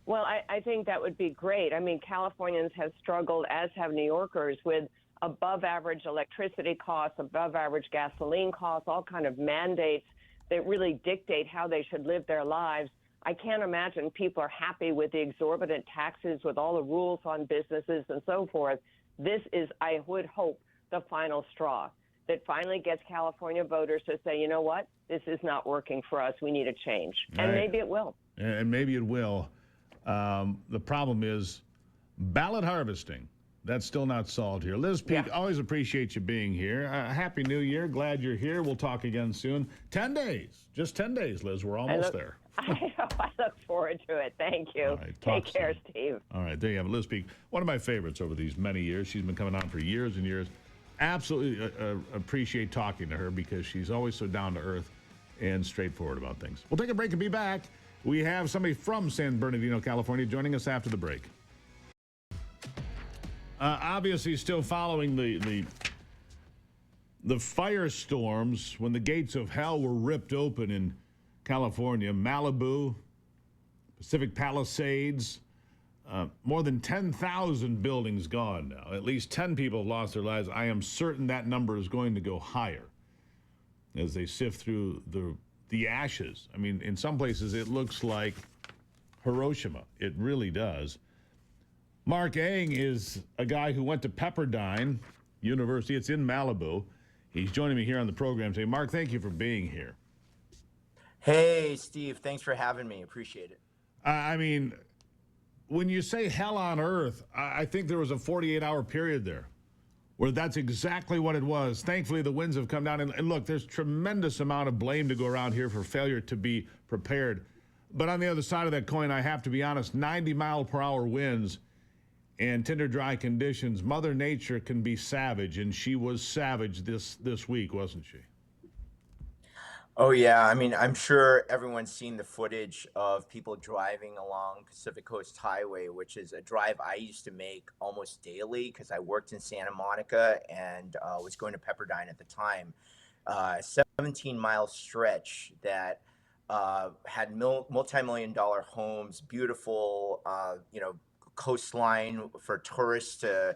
Well, I think that would be great. I mean, Californians have struggled, as have New Yorkers, with above average electricity costs, above average gasoline costs, all kind of mandates that really dictate how they should live their lives. I can't imagine people are happy with the exorbitant taxes, with all the rules on businesses and so forth. This is, I would hope, the final straw that finally gets California voters to say, you know what, this is not working for us. We need a change. And maybe it will. And maybe it will. The problem is ballot harvesting. That's still not solved here. Liz Peek, always appreciate you being here. Happy New Year. Glad you're here. We'll talk again soon. 10 days. Just 10 days, Liz. We're almost there. I look forward to it. Thank you. Take care, Steve. All right, there you have it. Liz Peek, one of my favorites over these many years. She's been coming on for years and years. Absolutely appreciate talking to her because she's always so down to earth and straightforward about things. We'll take a break and be back. We have somebody from San Bernardino, California, joining us after the break. Obviously, still following the firestorms when the gates of hell were ripped open in California, Malibu, Pacific Palisades, more than 10,000 buildings gone now. At least 10 people have lost their lives. I am certain that number is going to go higher as they sift through the ashes. I mean, in some places it looks like Hiroshima. It really does. Mark Eng is a guy who went to Pepperdine University. It's in Malibu. He's joining me here on the program today. Mark, thank you for being here. Hey, Steve. Thanks for having me. Appreciate it. I mean, when you say hell on earth, I think there was a 48-hour period there where that's exactly what it was. Thankfully, the winds have come down. And look, there's tremendous amount of blame to go around here for failure to be prepared. But on the other side of that coin, I have to be honest, 90-mile-per-hour winds and tinder dry conditions, Mother Nature can be savage, and she was savage this week, wasn't she? Oh, yeah. I mean, I'm sure everyone's seen the footage of people driving along Pacific Coast Highway, which is a drive I used to make almost daily because I worked in Santa Monica and was going to Pepperdine at the time. 17-mile stretch that had multi-million-dollar homes, beautiful, coastline for tourists to,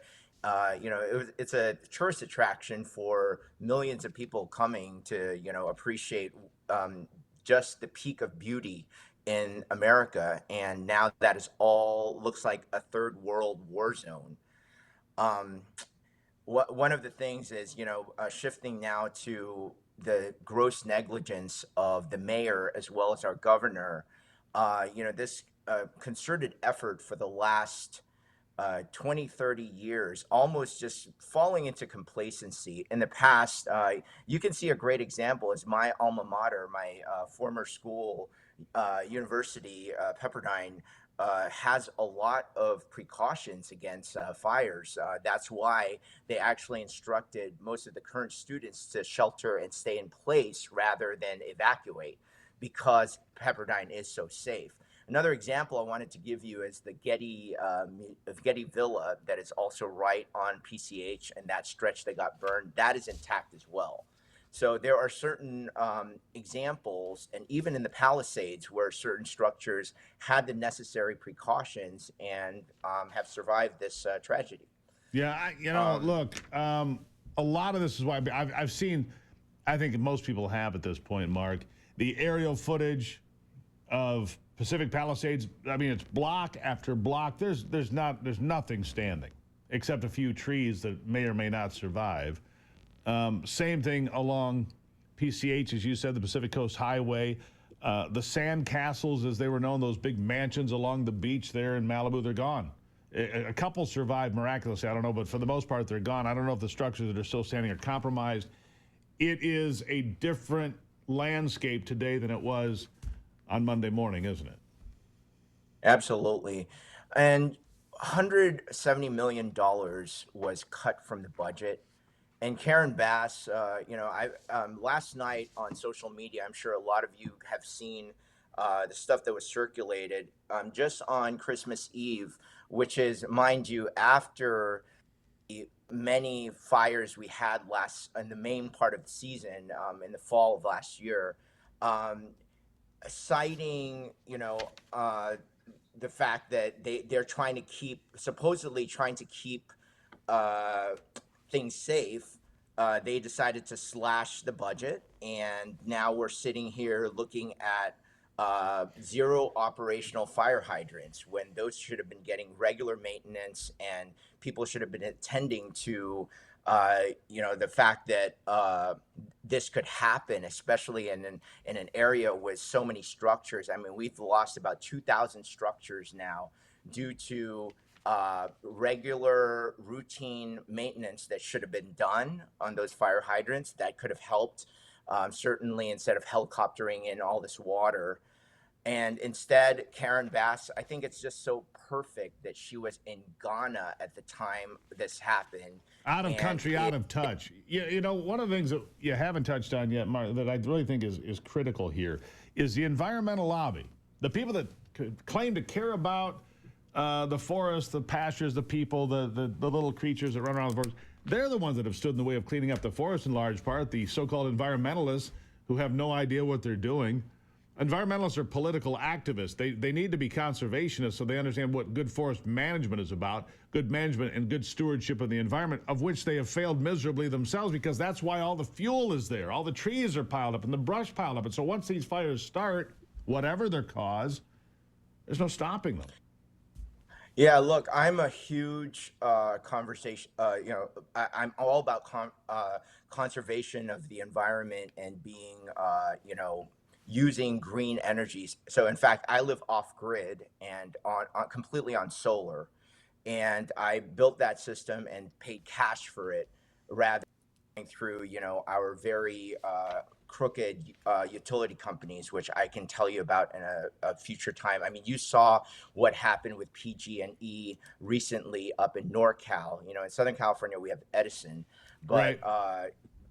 it's a tourist attraction for millions of people coming to, appreciate just the peak of beauty in America. And now that is all looks like a third world war zone. One of the things is, shifting now to the gross negligence of the mayor as well as our governor. This concerted effort for the last 20, 30 years, almost just falling into complacency. In the past, you can see a great example is my alma mater, my former school, university, Pepperdine, has a lot of precautions against fires. That's why they actually instructed most of the current students to shelter and stay in place rather than evacuate because Pepperdine is so safe. Another example I wanted to give you is the Getty Villa that is also right on PCH, and that stretch that got burned, that is intact as well. So there are certain examples, and even in the Palisades, where certain structures had the necessary precautions and have survived this tragedy. Yeah, look, a lot of this is why I've seen, I think most people have at this point, Mark, the aerial footage of Pacific Palisades. I mean, it's block after block. There's nothing standing except a few trees that may or may not survive. Same thing along PCH, as you said, the Pacific Coast Highway. The sand castles, as they were known, those big mansions along the beach there in Malibu, they're gone. A couple survived miraculously, I don't know, but for the most part, they're gone. I don't know if the structures that are still standing are compromised. It is a different landscape today than it was on Monday morning, isn't it? Absolutely. And $170 million was cut from the budget. And Karen Bass, last night on social media, I'm sure a lot of you have seen the stuff that was circulated just on Christmas Eve, which is, mind you, after the many fires we had in the main part of the season in the fall of last year, citing, the fact that they're supposedly trying to keep things safe. They decided to slash the budget, and now we're sitting here looking at zero operational fire hydrants when those should have been getting regular maintenance, and people should have been attending to the fact that this could happen, especially in an area with so many structures. I mean, we've lost about 2,000 structures now due to regular routine maintenance that should have been done on those fire hydrants that could have helped, certainly, instead of helicoptering in all this water. And instead, Karen Bass, I think it's just so perfect that she was in Ghana at the time this happened. Out of country, out of touch. One of the things that you haven't touched on yet, Mark, that I really think is critical here is the environmental lobby. The people that claim to care about the forest, the pastures, the people, the little creatures that run around the forest, they're the ones that have stood in the way of cleaning up the forest in large part, the so-called environmentalists who have no idea what they're doing. Environmentalists are political activists. They need to be conservationists so they understand what good forest management is about, good management and good stewardship of the environment, of which they have failed miserably themselves, because that's why all the fuel is there. All the trees are piled up and the brush piled up. And so once these fires start, whatever their cause, there's no stopping them. Yeah, look, I'm a huge conversation. I'm all about conservation of the environment and being, using green energies. So, in fact, I live off grid and on completely on solar, and I built that system and paid cash for it rather than going through, our very crooked utility companies, which I can tell you about in a future time. I mean, you saw what happened with PG&E recently up in NorCal. In Southern California, we have Edison, but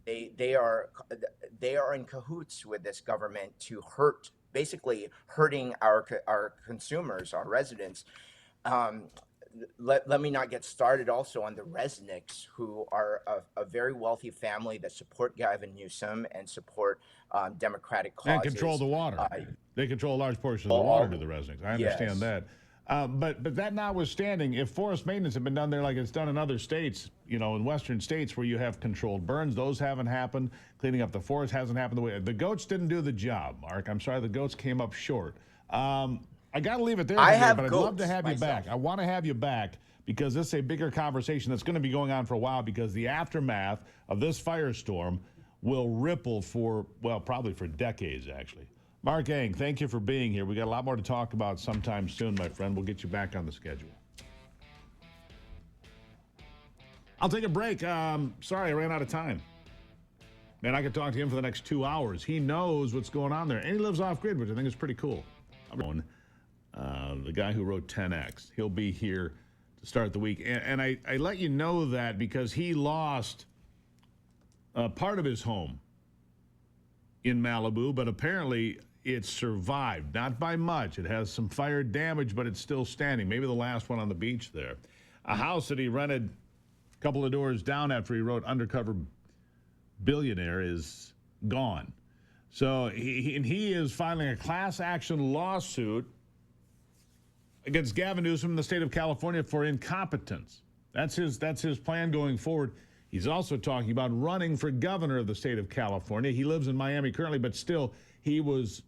they are in cahoots with this government to basically hurting our consumers, our residents. Let me not get started also on the Resnicks, who are a very wealthy family that support Gavin Newsom and support Democratic causes. And control the water. They control a large portion of the water to the Resnicks. I understand that. But that notwithstanding, if forest maintenance had been done there like it's done in other states, in western states where you have controlled burns, those haven't happened. Cleaning up the forest hasn't happened the way. The goats didn't do the job, Mark. I'm sorry, the goats came up short. I got to leave it there, but I'd love to have you back. I want to have you back because this is a bigger conversation that's going to be going on for a while, because the aftermath of this firestorm will ripple probably for decades, actually. Mark Eng, thank you for being here. We got a lot more to talk about sometime soon, my friend. We'll get you back on the schedule. I'll take a break. Sorry, I ran out of time. Man, I could talk to him for the next 2 hours. He knows what's going on there, and he lives off-grid, which I think is pretty cool. The guy who wrote 10X, he'll be here to start the week. And I let you know that because he lost part of his home in Malibu, but apparently it survived, not by much. It has some fire damage, but it's still standing. Maybe the last one on the beach there. A house that he rented a couple of doors down after he wrote Undercover Billionaire is gone. So he is filing a class action lawsuit against Gavin Newsom in the state of California for incompetence. That's his plan going forward. He's also talking about running for governor of the state of California. He lives in Miami currently, but still, he was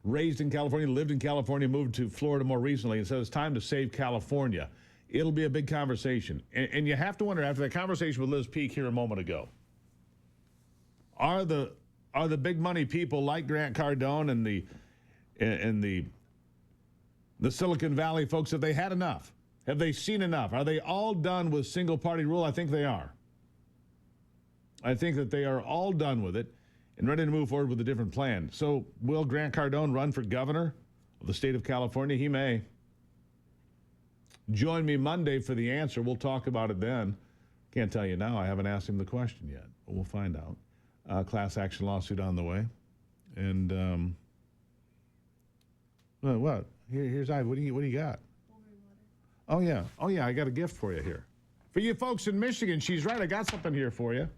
raised in California, lived in California, moved to Florida more recently, and said it's time to save California. It'll be a big conversation. And you have to wonder, after that conversation with Liz Peek here a moment ago, are the big money people like Grant Cardone and the Silicon Valley folks, have they had enough? Have they seen enough? Are they all done with single party rule? I think they are. I think that they are all done with it and ready to move forward with a different plan. So will Grant Cardone run for governor of the state of California? He may. Join me Monday for the answer. We'll talk about it then. Can't tell you now. I haven't asked him the question yet, but we'll find out. Class action lawsuit on the way. And, what? Here's Ivy. What do you got? Oh, yeah. I got a gift for you here. For you folks in Michigan, she's right. I got something here for you.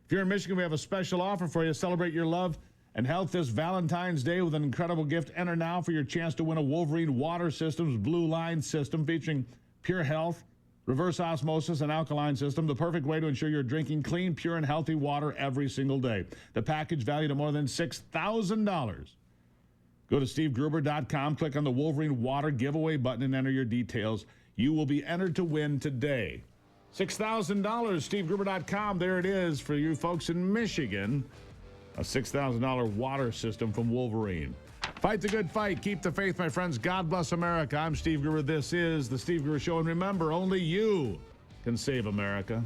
If you're in Michigan, we have a special offer for you. Celebrate your love and health this Valentine's Day with an incredible gift. Enter now for your chance to win a Wolverine Water Systems Blue Line system featuring pure health, reverse osmosis, and alkaline system. The perfect way to ensure you're drinking clean, pure, and healthy water every single day. The package valued at more than $6,000. Go to stevegruber.com, click on the Wolverine Water giveaway button, and enter your details. You will be entered to win today. $6,000, stevegruber.com. There it is for you folks in Michigan. A $6,000 water system from Wolverine. Fight the good fight. Keep the faith, my friends. God bless America. I'm Steve Gruber. This is the Steve Gruber Show. And remember, only you can save America.